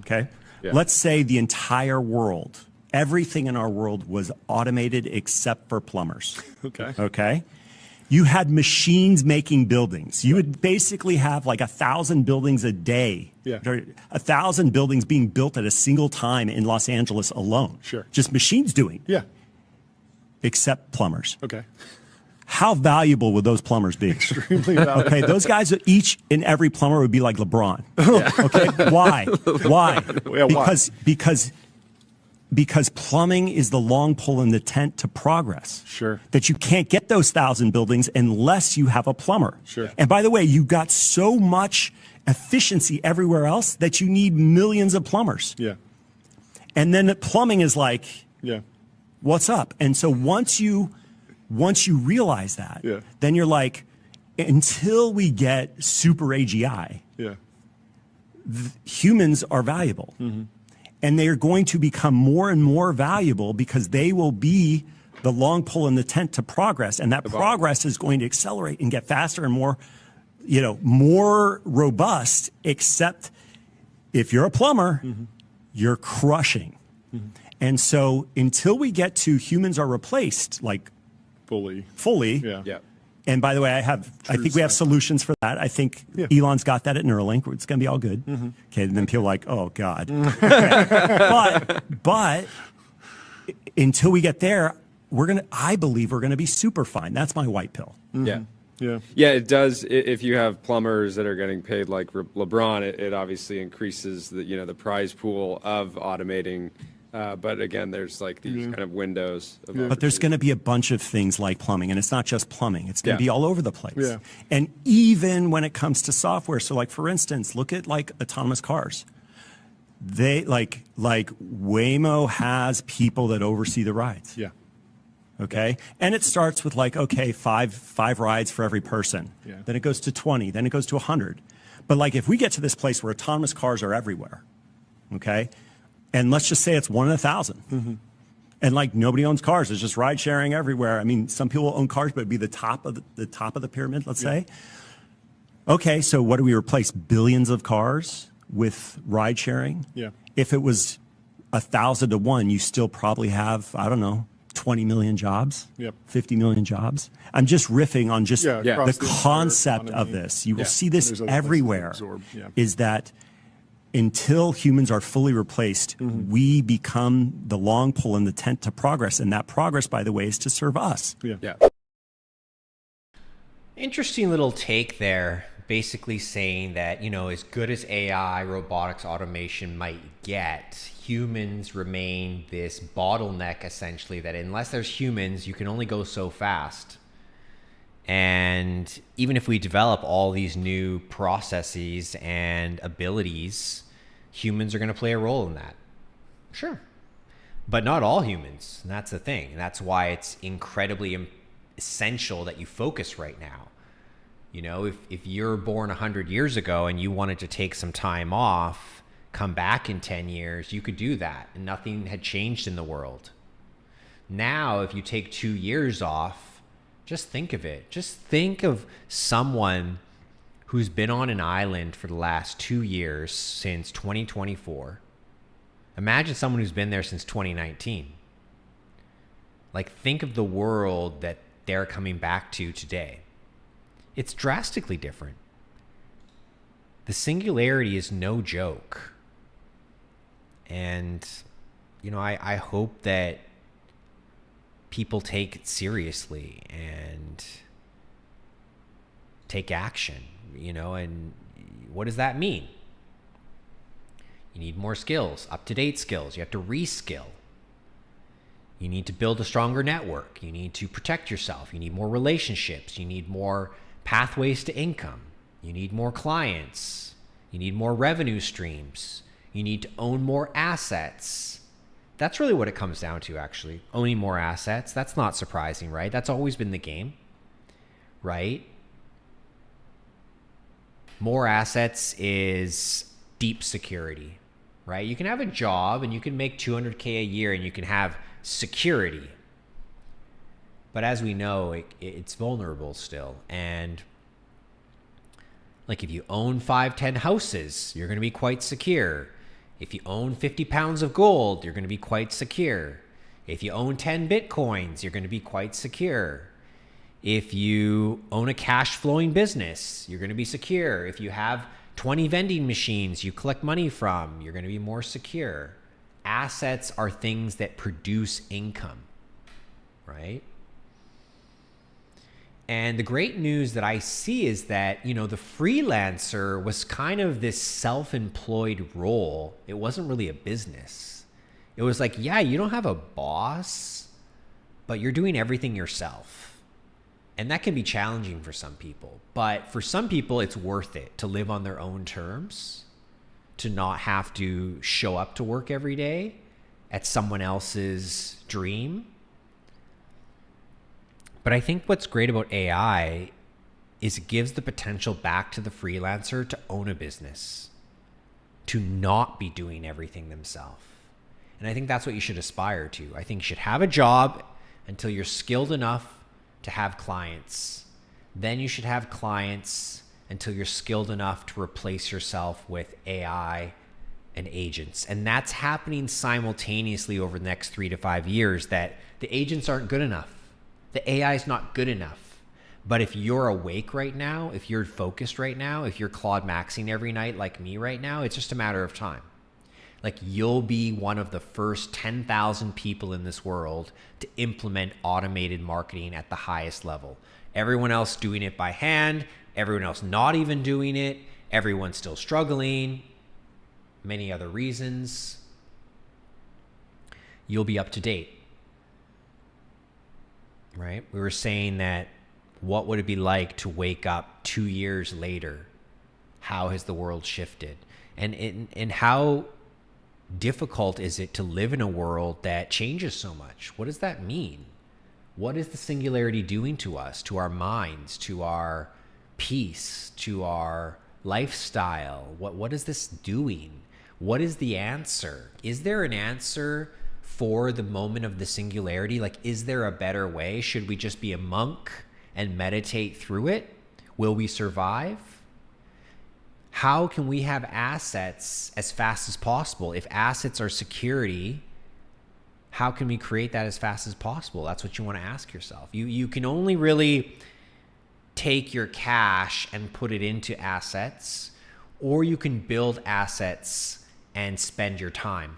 Okay. Yeah. Let's say the entire world, everything in our world was automated except for plumbers. Okay. Okay. You had machines making buildings. You would basically have like 1,000 buildings a day. Yeah. 1,000 buildings being built at a single time in Los Angeles alone. Sure. Just machines doing. Yeah. Except plumbers. Okay. How valuable would those plumbers be? Extremely valuable. Okay, those guys, each and every plumber would be like LeBron. Yeah. Okay, why? Why? Yeah, because because plumbing is the long pole in the tent to progress. Sure. That you can't get those 1,000 buildings unless you have a plumber. Sure. And by the way, you got so much efficiency everywhere else that you need millions of plumbers. Yeah. And then plumbing is like, Yeah. what's up? And so once you realize that, Yeah. then you're like, until we get super AGI, Yeah. humans are valuable. And they are going to become more and more valuable because they will be the long pole in the tent to progress. And that progress is going to accelerate and get faster and more, more robust, except if you're a plumber, you're crushing. And so until we get to humans are replaced, like Fully. fully, Yeah. and by the way, I think we have solutions for that. I think Elon's got that at Neuralink. It's going to be all good. Okay, and then people are like, oh God. but until we get there, I believe we're going to be super fine. That's my white pill. Yeah. Yeah. Yeah, it does. If you have plumbers that are getting paid like LeBron, it obviously increases the prize pool of automating. But again, there's like these kind of windows. But there's going to be a bunch of things like plumbing, and it's not just plumbing. It's going to be all over the place. Yeah. And even when it comes to software, so like for instance, look at like autonomous cars. They like Waymo has people that oversee the rides. Yeah. Okay. And it starts with like, okay, five rides for every person. Yeah. Then it goes to 20. Then it goes to 100. But like if we get to this place where autonomous cars are everywhere, okay, and let's just say it's 1 in 1,000, and like nobody owns cars, it's just ride sharing everywhere. I mean, some people own cars, but it'd be the top of the pyramid, let's say. Okay, so what do we replace? Billions of cars with ride sharing? Yeah. If it was 1,000 to 1, you still probably have, I don't know, 20 million jobs, Yep. 50 million jobs. I'm just riffing on just Yeah, the across the entire concept of economy. this. You will Yeah. see this There's other places to everywhere, absorb. Yeah. is that until humans are fully replaced, we become the long pole in the tent to progress. And that progress, by the way, is to serve us. Yeah. Interesting little take there, basically saying that, as good as AI, robotics, automation might get, humans remain this bottleneck, essentially, that unless there's humans, you can only go so fast. And even if we develop all these new processes and abilities, humans are going to play a role in that. Sure. But not all humans. And that's the thing. And that's why it's incredibly essential that you focus right now. If you're born 100 years ago and you wanted to take some time off, come back in 10 years, you could do that. And nothing had changed in the world. Now, if you take 2 years off, just think of it. Just think of someone who's been on an island for the last 2 years since 2024. Imagine someone who's been there since 2019. Like, think of the world that they're coming back to today. It's drastically different. The singularity is no joke. And, I hope that people take it seriously and take action, and what does that mean? You need more skills, up-to-date skills. You have to reskill. You need to build a stronger network. You need to protect yourself. You need more relationships. You need more pathways to income. You need more clients. You need more revenue streams. You need to own more assets. That's really what it comes down to, actually. Owning more assets. That's not surprising, right? That's always been the game, right? More assets is deep security, right? You can have a job and you can make $200K a year and you can have security. But as we know, it's vulnerable still. And like if you own 5-10 houses, you're going to be quite secure. If you own 50 pounds of gold, you're going to be quite secure. If you own 10 Bitcoins, you're going to be quite secure. If you own a cash flowing business, you're going to be secure. If you have 20 vending machines you collect money from, you're going to be more secure. Assets are things that produce income, right? And the great news that I see is that, the freelancer was kind of this self-employed role. It wasn't really a business. It was like, yeah, you don't have a boss, but you're doing everything yourself. And that can be challenging for some people. But for some people, it's worth it to live on their own terms, to not have to show up to work every day at someone else's dream. But I think what's great about AI is it gives the potential back to the freelancer to own a business, to not be doing everything themselves. And I think that's what you should aspire to. I think you should have a job until you're skilled enough to have clients. Then you should have clients until you're skilled enough to replace yourself with AI and agents. And that's happening simultaneously over the next 3 to 5 years, that the agents aren't good enough. The AI is not good enough. But if you're awake right now, if you're focused right now, if you're Claude Maxing every night like me right now, it's just a matter of time. Like, you'll be one of the first 10,000 people in this world to implement automated marketing at the highest level. Everyone else doing it by hand, everyone else not even doing it, everyone's still struggling, many other reasons. You'll be up to date, right? We were saying that, what would it be like to wake up 2 years later? How has the world shifted? And how difficult is it to live in a world that changes so much? What does that mean? What is the singularity doing to us, to our minds, to our peace, to our lifestyle? What is this doing? What is the answer? Is there an answer for the moment of the singularity? Like, is there a better way? Should we just be a monk and meditate through it? Will we survive? How can we have assets as fast as possible? If assets are security, how can we create that as fast as possible? That's what you want to ask yourself. You can only really take your cash and put it into assets, or you can build assets and spend your time,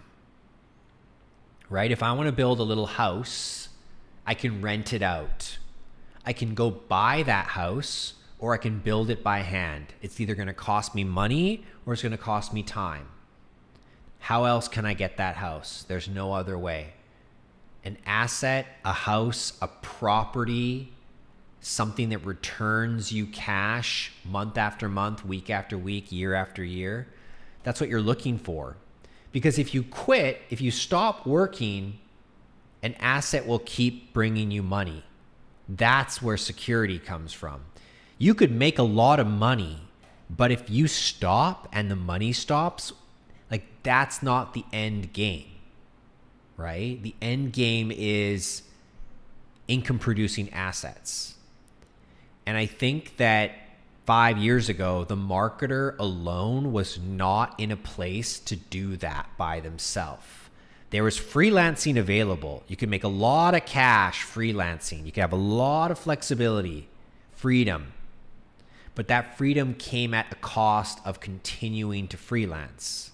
right? If I want to build a little house, I can rent it out. I can go buy that house, or I can build it by hand. It's either going to cost me money or it's going to cost me time. How else can I get that house? There's no other way. An asset, a house, a property, something that returns you cash month after month, week after week, year after year. That's what you're looking for. Because if you quit, if you stop working, an asset will keep bringing you money. That's where security comes from. You could make a lot of money, but if you stop and the money stops, like, that's not the end game, right? The end game is income producing assets. And I think that 5 years ago, the marketer alone was not in a place to do that by themselves. There was freelancing available. You could make a lot of cash freelancing. You could have a lot of flexibility, freedom. But that freedom came at the cost of continuing to freelance.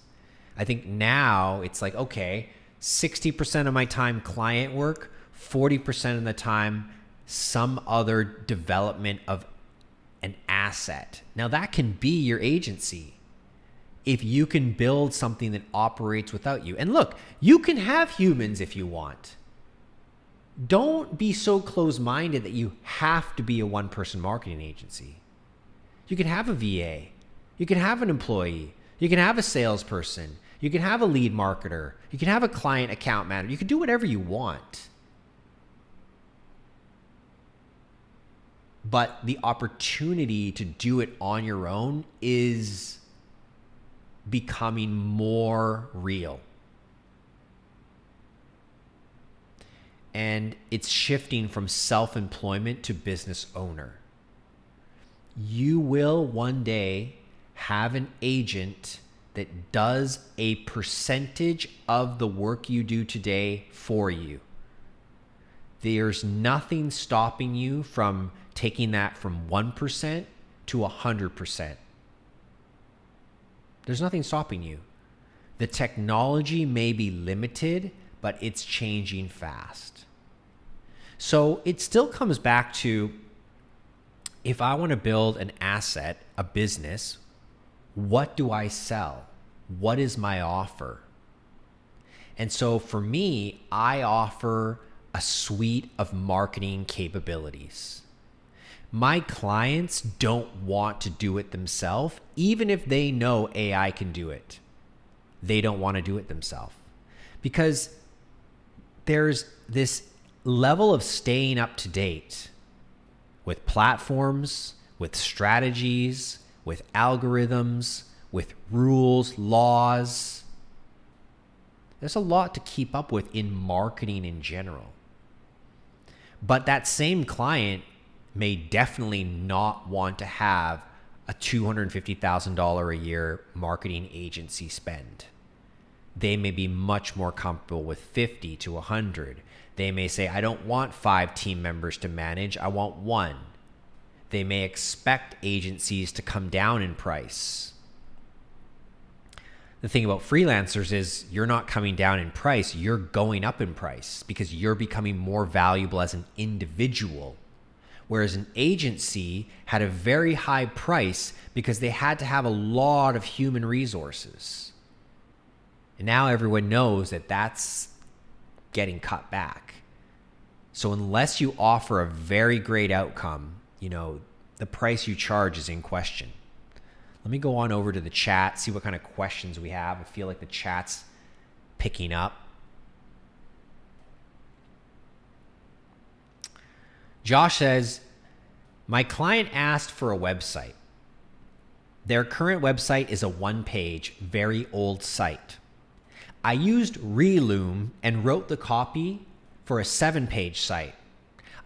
I think now it's like, okay, 60% of my time client work, 40% of the time some other development of an asset. Now that can be your agency if you can build something that operates without you. And look, you can have humans if you want. Don't be so close-minded that you have to be a one-person marketing agency. You can have a VA. You can have an employee. You can have a salesperson. You can have a lead marketer. You can have a client account manager. You can do whatever you want. But the opportunity to do it on your own is becoming more real. And it's shifting from self-employment to business owner. You will one day have an agent that does a percentage of the work you do today for you. There's nothing stopping you from taking that from 1% to 100%. There's nothing stopping you. The technology may be limited, but it's changing fast. So it still comes back to, if I want to build an asset, a business, what do I sell? What is my offer? And so for me, I offer a suite of marketing capabilities. My clients don't want to do it themselves, even if they know AI can do it. They don't want to do it themselves because there's this level of staying up to date with platforms, with strategies, with algorithms, with rules, laws. There's a lot to keep up with in marketing in general. But that same client may definitely not want to have a $250,000 a year marketing agency spend. They may be much more comfortable with 50 to 100. They may say, I don't want 5 team members to manage, I want 1. They may expect agencies to come down in price. The thing about freelancers is you're not coming down in price, you're going up in price because you're becoming more valuable as an individual. Whereas an agency had a very high price because they had to have a lot of human resources. And now everyone knows that that's getting cut back. So unless you offer a very great outcome, the price you charge is in question. Let me go on over to the chat, see what kind of questions we have. I feel like the chat's picking up. Josh says, my client asked for a website. Their current website is a 1-page, very old site. I used Reloom and wrote the copy for a 7-page site.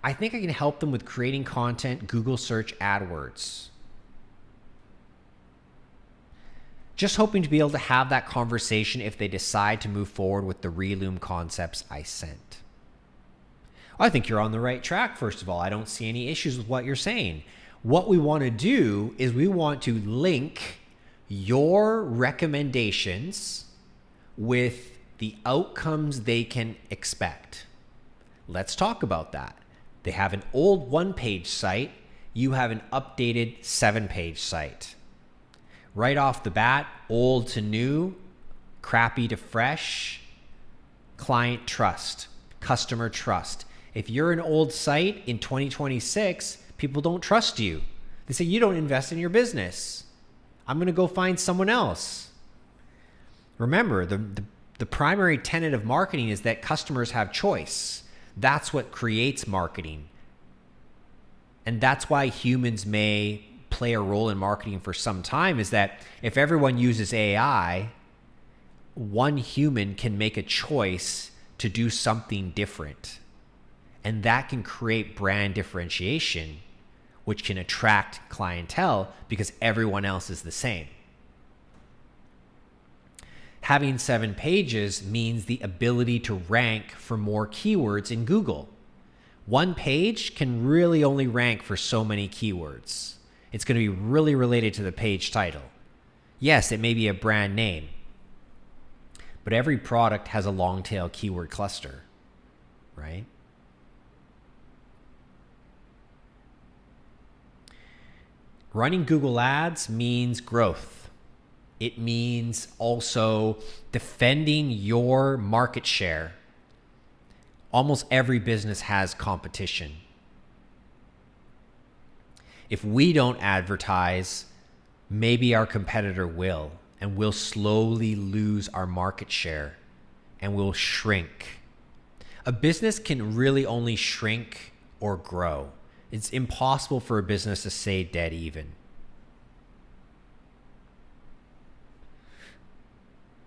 I think I can help them with creating content, Google search, AdWords. Just hoping to be able to have that conversation if they decide to move forward with the Reloom concepts I sent. I think you're on the right track, first of all. I don't see any issues with what you're saying. What we want to do is we want to link your recommendations with the outcomes they can expect. Let's talk about that. They have an old 1-page site. You have an updated 7-page site. Right off the bat, old to new, crappy to fresh, client trust, customer trust. If you're an old site in 2026, people don't trust you. They say, you don't invest in your business. I'm going to go find someone else. Remember, the primary tenet of marketing is that customers have choice. That's what creates marketing. And that's why humans may play a role in marketing for some time, is that if everyone uses AI, one human can make a choice to do something different. And that can create brand differentiation, which can attract clientele because everyone else is the same. Having 7 pages means the ability to rank for more keywords in Google. 1 page can really only rank for so many keywords. It's going to be really related to the page title. Yes, it may be a brand name, but every product has a long tail keyword cluster, right? Running Google Ads means growth. It means also defending your market share. Almost every business has competition. If we don't advertise, maybe our competitor will, and we'll slowly lose our market share and we'll shrink. A business can really only shrink or grow. It's impossible for a business to stay dead even.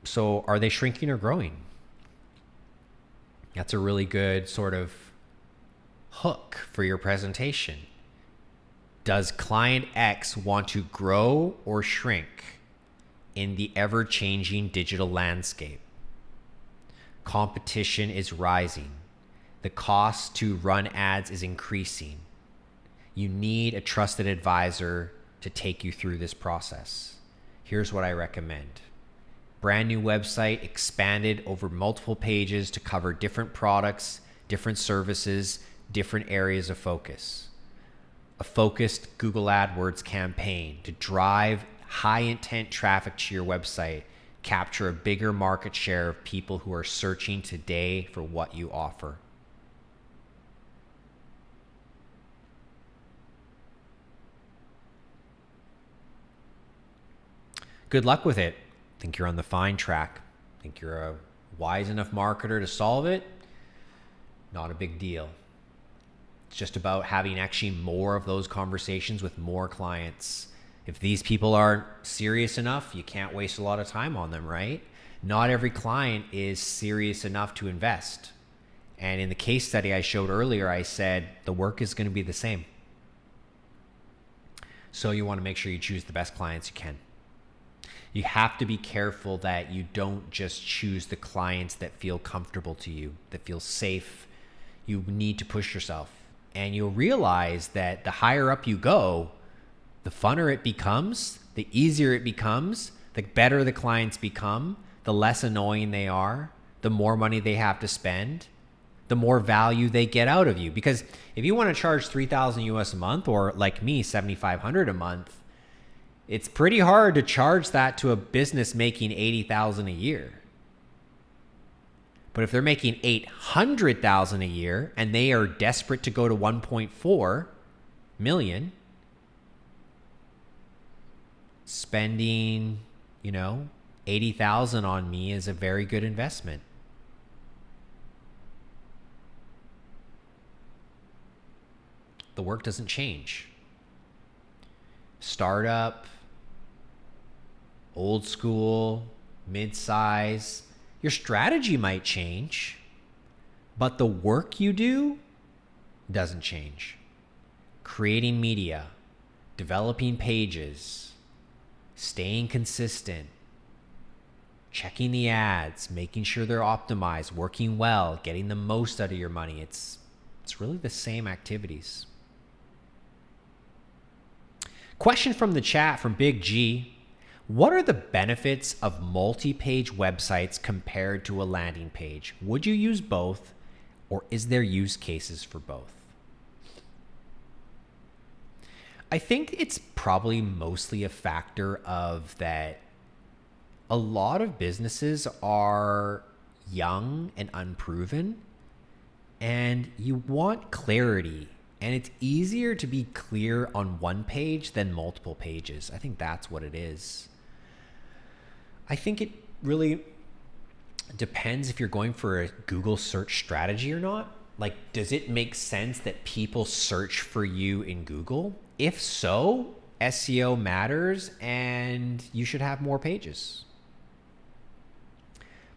So are they shrinking or growing? That's a really good sort of hook for your presentation. Does client X want to grow or shrink in the ever-changing digital landscape? Competition is rising. The cost to run ads is increasing. You need a trusted advisor to take you through this process. Here's what I recommend. Brand new website, expanded over multiple pages to cover different products, different services, different areas of focus. A focused Google AdWords campaign to drive high intent traffic to your website capture a bigger market share of people who are searching today for what you offer. Good luck with it. Think you're on the fine track. Think you're a wise enough marketer to solve it? Not a big deal. It's just about having actually more of those conversations with more clients. If these people aren't serious enough, you can't waste a lot of time on them, right? Not every client is serious enough to invest. And in the case study I showed earlier, I said the work is going to be the same. So you want to make sure you choose the best clients you can. You have to be careful that you don't just choose the clients that feel comfortable to you, that feel safe. You need to push yourself. And you'll realize that the higher up you go, the funner it becomes, the easier it becomes, the better the clients become, the less annoying they are, the more money they have to spend, the more value they get out of you. Because if you want to charge $3,000 US a month, or like me, $7,500 a month, it's pretty hard to charge that to a business making $80,000 a year. But if they're making $800,000 a year and they are desperate to go to 1.4 million, spending, $80,000 on me is a very good investment. The work doesn't change. Startup, old school, mid-size, your strategy might change, but the work you do doesn't change. Creating media, developing pages, staying consistent, checking the ads, making sure they're optimized, working well, getting the most out of your money. It's really the same activities. Question from the chat from Big G. What are the benefits of multi-page websites compared to a landing page? Would you use both, or is there use cases for both? I think it's probably mostly a factor of that a lot of businesses are young and unproven, and you want clarity. And it's easier to be clear on one page than multiple pages. I think that's what it is. I think it really depends if you're going for a Google search strategy or not. Like, does it make sense that people search for you in Google? If so, SEO matters and you should have more pages.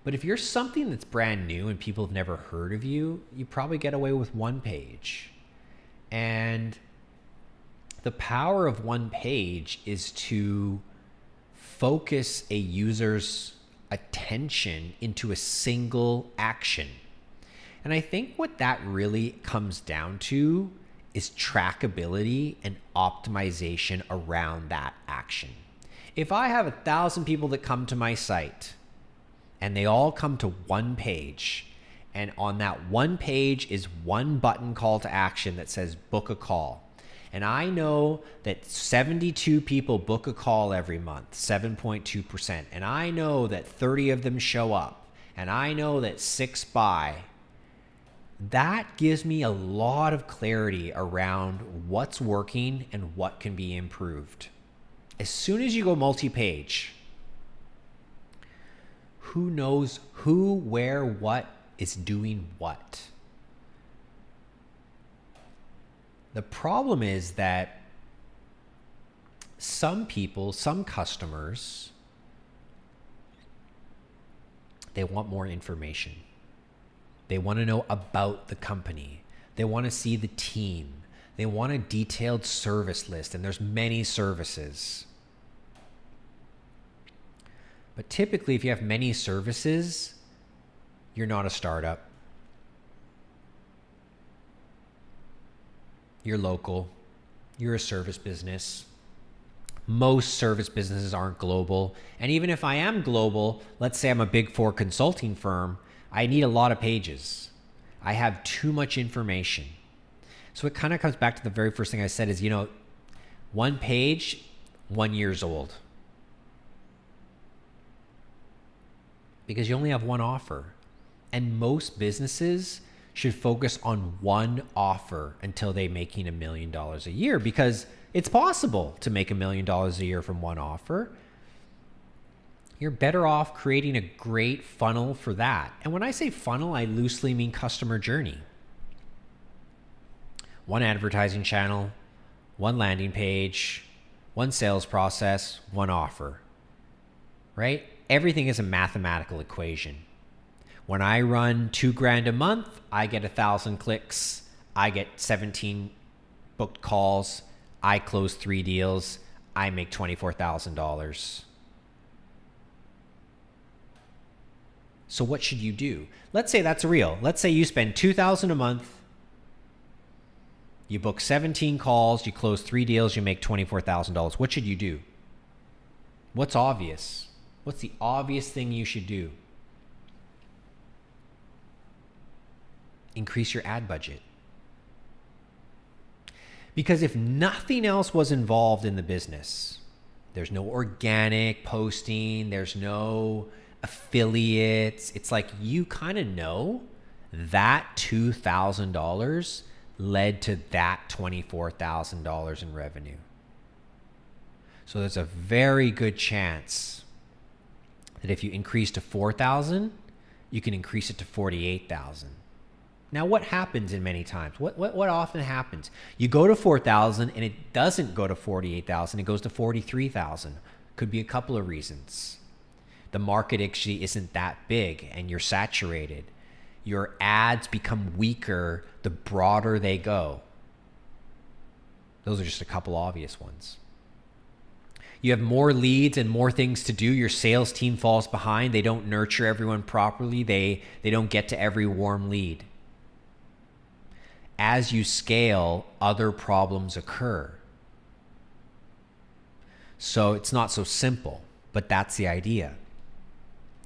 But if you're something that's brand new and people have never heard of you, you probably get away with one page. And the power of one page is to focus a user's attention into a single action. And I think what that really comes down to is trackability and optimization around that action. If I have 1,000 people that come to my site and they all come to one page, and on that one page is one button call to action that says book a call. And I know that 72 people book a call every month, 7.2%. And I know that 30 of them show up. And I know that 6 buy. That gives me a lot of clarity around what's working and what can be improved. As soon as you go multi-page, who knows who, where, what is doing what? The problem is that some people, some customers, they want more information. They want to know about the company. They want to see the team. They want a detailed service list, and there's many services. But typically, if you have many services, you're not a startup. You're local. You're a service business. Most service businesses aren't global. And even if I am global, let's say I'm a Big Four consulting firm, I need a lot of pages. I have too much information. So it kind of comes back to the very first thing I said is, one page, 1 year old. because you only have one offer. And most businesses should focus on one offer until they're making $1 million a year, because it's possible to make $1 million a year from one offer. You're better off creating a great funnel for that. And when I say funnel, I loosely mean customer journey. One advertising channel, one landing page, one sales process, one offer, right? Everything is a mathematical equation. When I run $2,000 a month, I get 1,000 clicks. I get 17 booked calls. I close 3 deals. I make $24,000. So what should you do? Let's say that's real. Let's say you spend $2,000 a month. You book 17 calls. You close 3 deals. You make $24,000. What should you do? What's obvious? What's the obvious thing you should do? Increase your ad budget. Because if nothing else was involved in the business, there's no organic posting, there's no affiliates. It's like you kind of know that $2,000 led to that $24,000 in revenue. So there's a very good chance that if you increase to 4,000, you can increase it to 48,000. Now, what happens in many times? What often happens? You go to 4,000 and it doesn't go to 48,000. It goes to 43,000. Could be a couple of reasons. The market actually isn't that big and you're saturated. Your ads become weaker the broader they go. Those are just a couple obvious ones. You have more leads and more things to do. Your sales team falls behind. They don't nurture everyone properly. They don't get to every warm lead. As you scale, other problems occur. So it's not so simple, but that's the idea.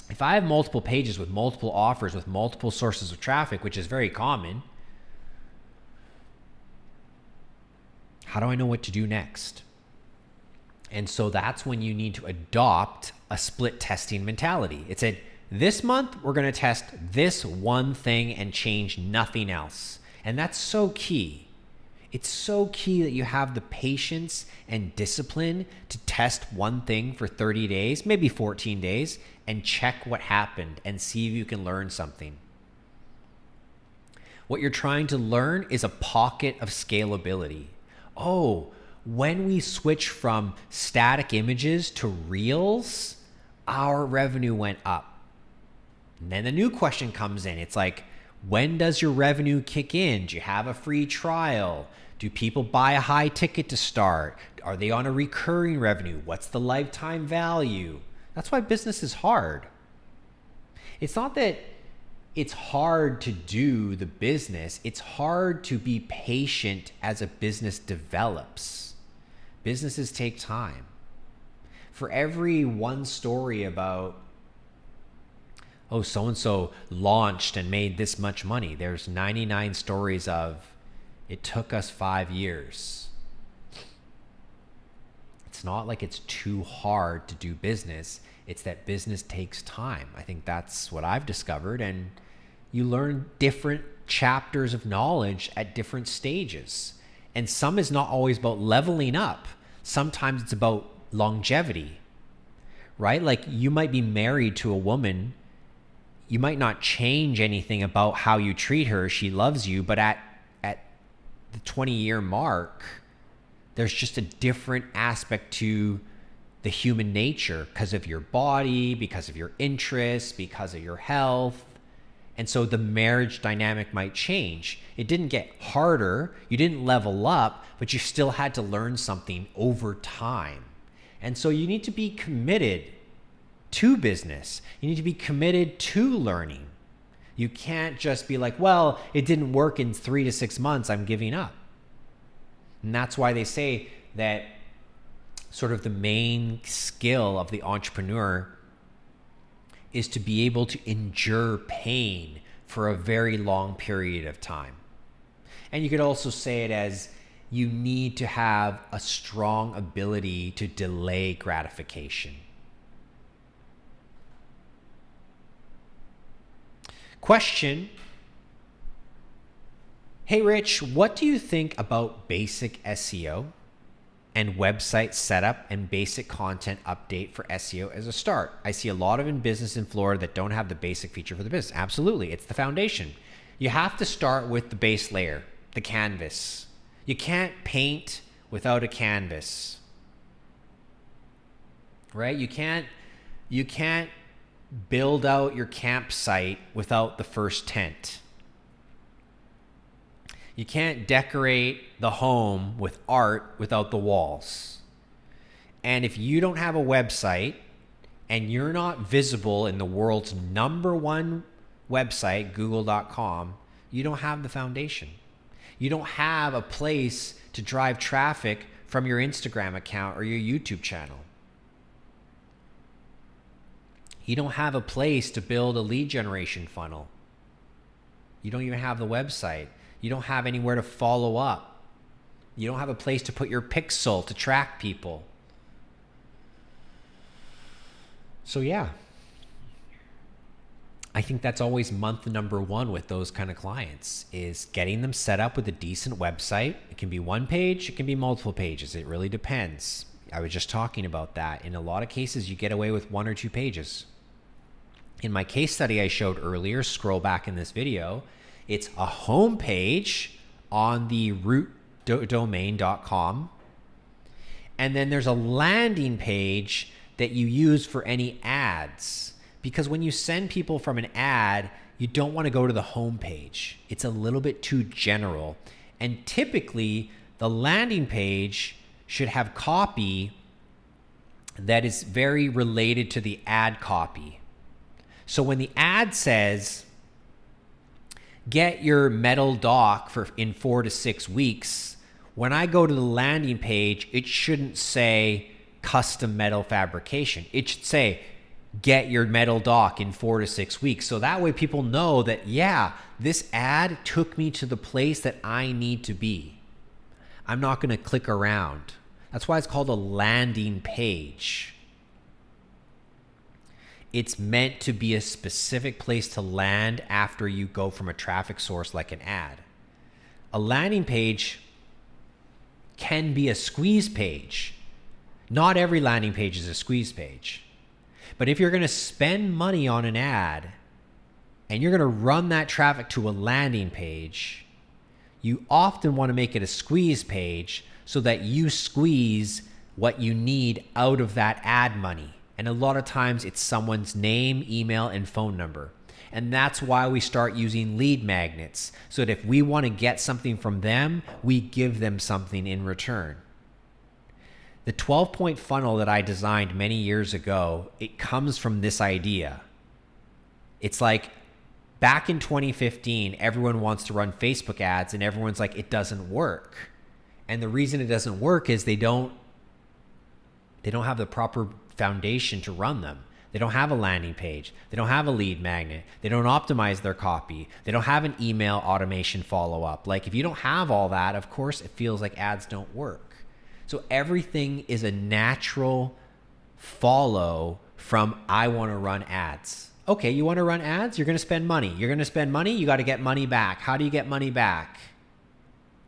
If I have multiple pages with multiple offers, with multiple sources of traffic, which is very common, how do I know what to do next? And so that's when you need to adopt a split testing mentality. It said, this month, we're going to test this one thing and change nothing else. And that's so key. It's so key that you have the patience and discipline to test one thing for 30 days, maybe 14 days, and check what happened and see if you can learn something. What you're trying to learn is a pocket of scalability. Oh, when we switch from static images to reels, our revenue went up. And then the new question comes in. It's like, when does your revenue kick in? Do you have a free trial? Do people buy a high ticket to start? Are they on a recurring revenue? What's the lifetime value? That's why business is hard. It's not that it's hard to do the business. It's hard to be patient as a business develops. Businesses take time. For every one story about, oh, so-and-so launched and made this much money, there's 99 stories of, it took us 5 years. It's not like it's too hard to do business. It's that business takes time. I think that's what I've discovered. And you learn different chapters of knowledge at different stages. And some is not always about leveling up. Sometimes it's about longevity, right? Like you might be married to a woman. You might not change anything about how you treat her. She loves you, but at the 20-year mark, there's just a different aspect to the human nature because of your body, because of your interests, because of your health. And so the marriage dynamic might change. It didn't get harder. You didn't level up, but you still had to learn something over time. And so you need to be committed to business. You need to be committed to learning. You can't just be like, well, it didn't work in 3 to 6 months, I'm giving up. And that's why they say that sort of the main skill of the entrepreneur is to be able to endure pain for a very long period of time. And you could also say it as you need to have a strong ability to delay gratification. Question. Hey, Rich, what do you think about basic SEO and website setup and basic content update for SEO as a start? I see a lot of in business in Florida that don't have the basic feature for the business. Absolutely. It's the foundation. You have to start with the base layer, the canvas. You can't paint without a canvas, right? You can't build out your campsite without the first tent. You can't decorate the home with art without the walls. And if you don't have a website and you're not visible in the world's #1 website, google.com, you don't have the foundation. You don't have a place to drive traffic from your Instagram account or your YouTube channel. You don't have a place to build a lead generation funnel. You don't even have the website. You don't have anywhere to follow up. You don't have a place to put your pixel to track people. So yeah, I think that's always month #1 with those kind of clients, is getting them set up with a decent website. It can be 1 page, it can be multiple pages. It really depends. I was just talking about that. In a lot of cases, you get away with 1 or 2 pages. In my case study I showed earlier, scroll back in this video, it's a home page on the rootdomain.com. And then there's a landing page that you use for any ads. Because when you send people from an ad, you don't want to go to the home page. It's a little bit too general. And typically, the landing page should have copy that is very related to the ad copy. So when the ad says, get your metal dock in 4 to 6 weeks, when I go to the landing page, it shouldn't say custom metal fabrication. It should say, get your metal dock in 4 to 6 weeks. So that way people know that, yeah, this ad took me to the place that I need to be. I'm not going to click around. That's why it's called a landing page. It's meant to be a specific place to land after you go from a traffic source like an ad. A landing page can be a squeeze page. Not every landing page is a squeeze page. But if you're going to spend money on an ad and you're going to run that traffic to a landing page, you often want to make it a squeeze page so that you squeeze what you need out of that ad money. And a lot of times it's someone's name, email, and phone number. And that's why we start using lead magnets, so that if we want to get something from them, we give them something in return. The 12-point funnel that I designed many years ago, it comes from this idea. It's like back in 2015, everyone wants to run Facebook ads and everyone's like, it doesn't work. And the reason it doesn't work is they don't have the proper foundation to run them. They don't have a landing page. They don't have a lead magnet. They don't optimize their copy. They don't have an email automation follow-up. Like, if you don't have all that, of course, it feels like ads don't work. So everything is a natural follow from I want to run ads. Okay, you want to run ads? You're going to spend money. You're going to spend money. You got to get money back. How do you get money back?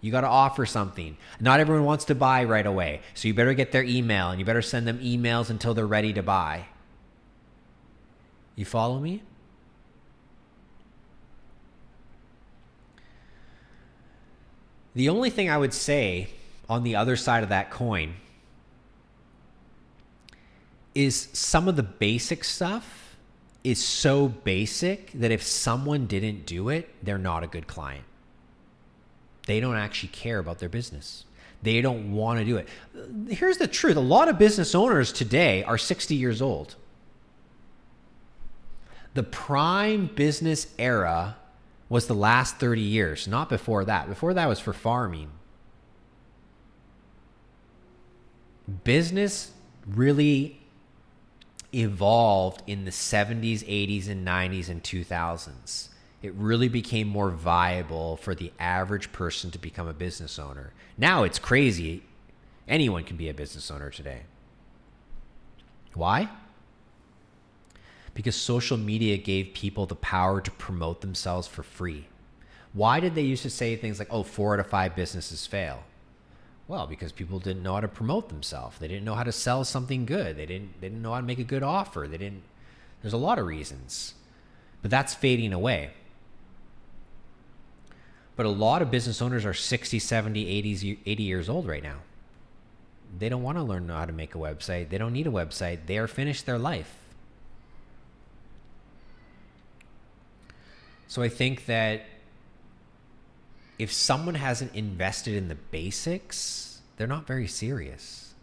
You got to offer something. Not everyone wants to buy right away. So you better get their email and you better send them emails until they're ready to buy. You follow me? The only thing I would say on the other side of that coin is some of the basic stuff is so basic that if someone didn't do it, they're not a good client. They don't actually care about their business. They don't want to do it. Here's the truth. A lot of business owners today are 60 years old. The prime business era was the last 30 years, not before that. Before that was for farming. Business really evolved in the 70s, 80s, and 90s and 2000s. It really became more viable for the average person to become a business owner. Now it's crazy. Anyone can be a business owner today. Why? Because social media gave people the power to promote themselves for free. Why did they used to say things like, oh, 4 out of 5 businesses fail? Well, because people didn't know how to promote themselves. They didn't know how to sell something good. They didn't know how to make a good offer. There's a lot of reasons. But that's fading away. But a lot of business owners are 60, 70, 80 years old right now. They don't want to learn how to make a website. They don't need a website. They are finished their life. So I think that if someone hasn't invested in the basics, they're not very serious.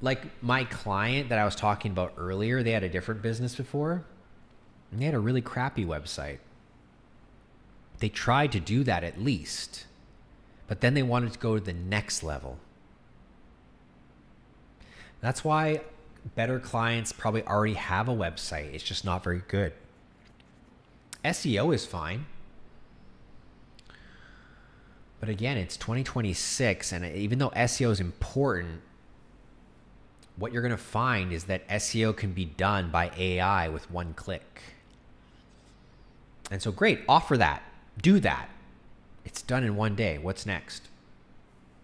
Like my client that I was talking about earlier, they had a different business before, and they had a really crappy website. They tried to do that at least, but then they wanted to go to the next level. That's why better clients probably already have a website. It's just not very good. SEO is fine. But again, it's 2026, and even though SEO is important, what you're going to find is that SEO can be done by AI with one click. And so great, offer that. Do that. It's done in one day. What's next?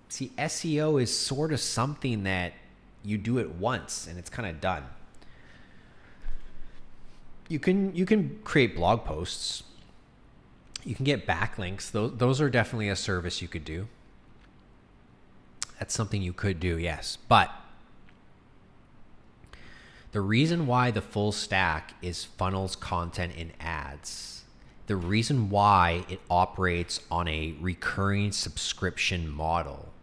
See, SEO is sort of something that you do it once and it's kind of done. You can create blog posts. You can get backlinks. Those are definitely a service you could do. That's something you could do, yes. But the reason why the full stack is funnels, content, and ads, the reason why it operates on a recurring subscription model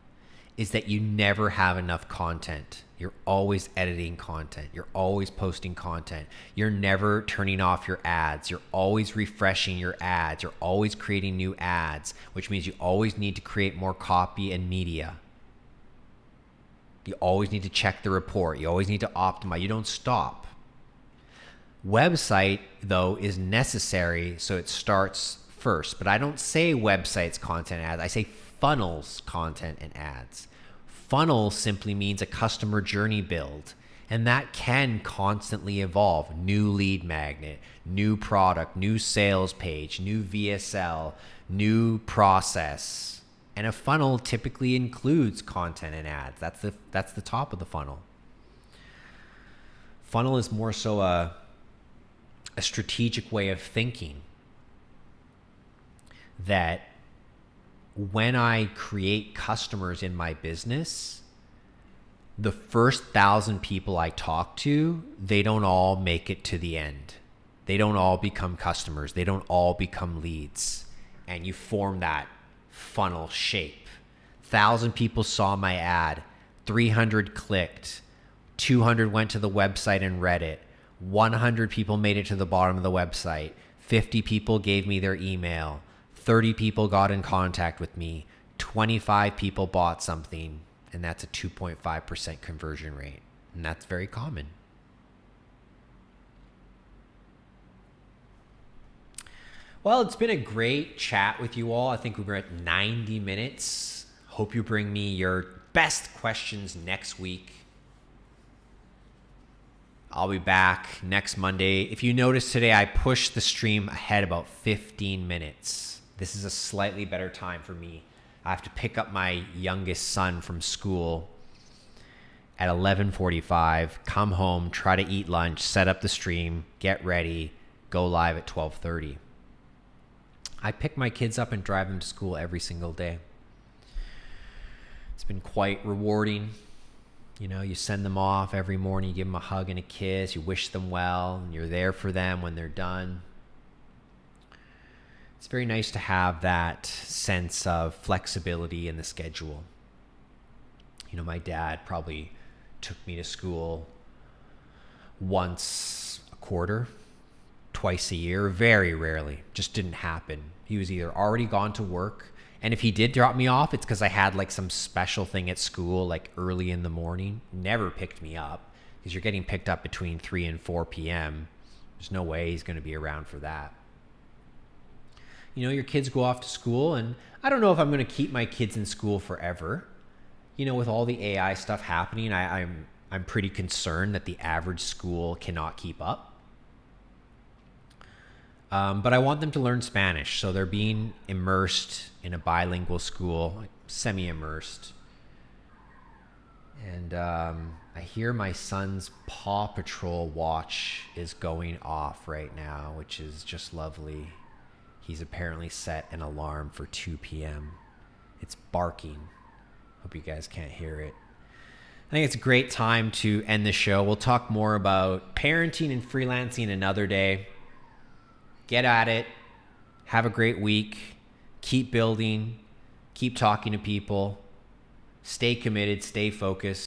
is that you never have enough content. You're always editing content. You're always posting content. You're never turning off your ads. You're always refreshing your ads. You're always creating new ads, which means you always need to create more copy and media. You always need to check the report. You always need to optimize. You don't stop. Website, though, is necessary, so it starts first. But I don't say websites, content, ads. I say funnels, content, and ads. Funnel simply means a customer journey build, and that can constantly evolve. New lead magnet, new product, new sales page, new VSL, new process. And a funnel typically includes content and ads. That's the top of the funnel. Funnel is more so a strategic way of thinking that when I create customers in my business, the first 1,000 people I talk to, they don't all make it to the end. They don't all become customers. They don't all become leads. And you form that funnel shape. 1,000 people saw my ad, 300 clicked, 200 went to the website and read it, 100 people made it to the bottom of the website, 50 people gave me their email, 30 people got in contact with me, 25 people bought something, and that's a 2.5% conversion rate. And that's very common. Well, it's been a great chat with you all. I think we're at 90 minutes. Hope you bring me your best questions next week. I'll be back next Monday. If you notice today, I pushed the stream ahead about 15 minutes. This is a slightly better time for me. I have to pick up my youngest son from school at 11:45, come home, try to eat lunch, set up the stream, get ready, go live at 12:30. I pick my kids up and drive them to school every single day. It's been quite rewarding. You know, you send them off every morning, you give them a hug and a kiss, you wish them well, and you're there for them when they're done. It's very nice to have that sense of flexibility in the schedule. You know, my dad probably took me to school once a quarter, twice a year, very rarely. Just didn't happen. He was either already gone to work, and if he did drop me off, it's because I had like some special thing at school, like early in the morning. Never picked me up, because you're getting picked up between 3 and 4 p.m. There's no way he's going to be around for that. You know, your kids go off to school, and I don't know if I'm going to keep my kids in school forever. You know, with all the AI stuff happening, I'm I'm pretty concerned that the average school cannot keep up. But I want them to learn Spanish. So they're being immersed in a bilingual school, semi-immersed. And I hear my son's Paw Patrol watch is going off right now, which is just lovely. He's apparently set an alarm for 2 p.m. It's barking. Hope you guys can't hear it. I think it's a great time to end the show. We'll talk more about parenting and freelancing another day. Get at it. Have a great week. Keep building. Keep talking to people. Stay committed. Stay focused.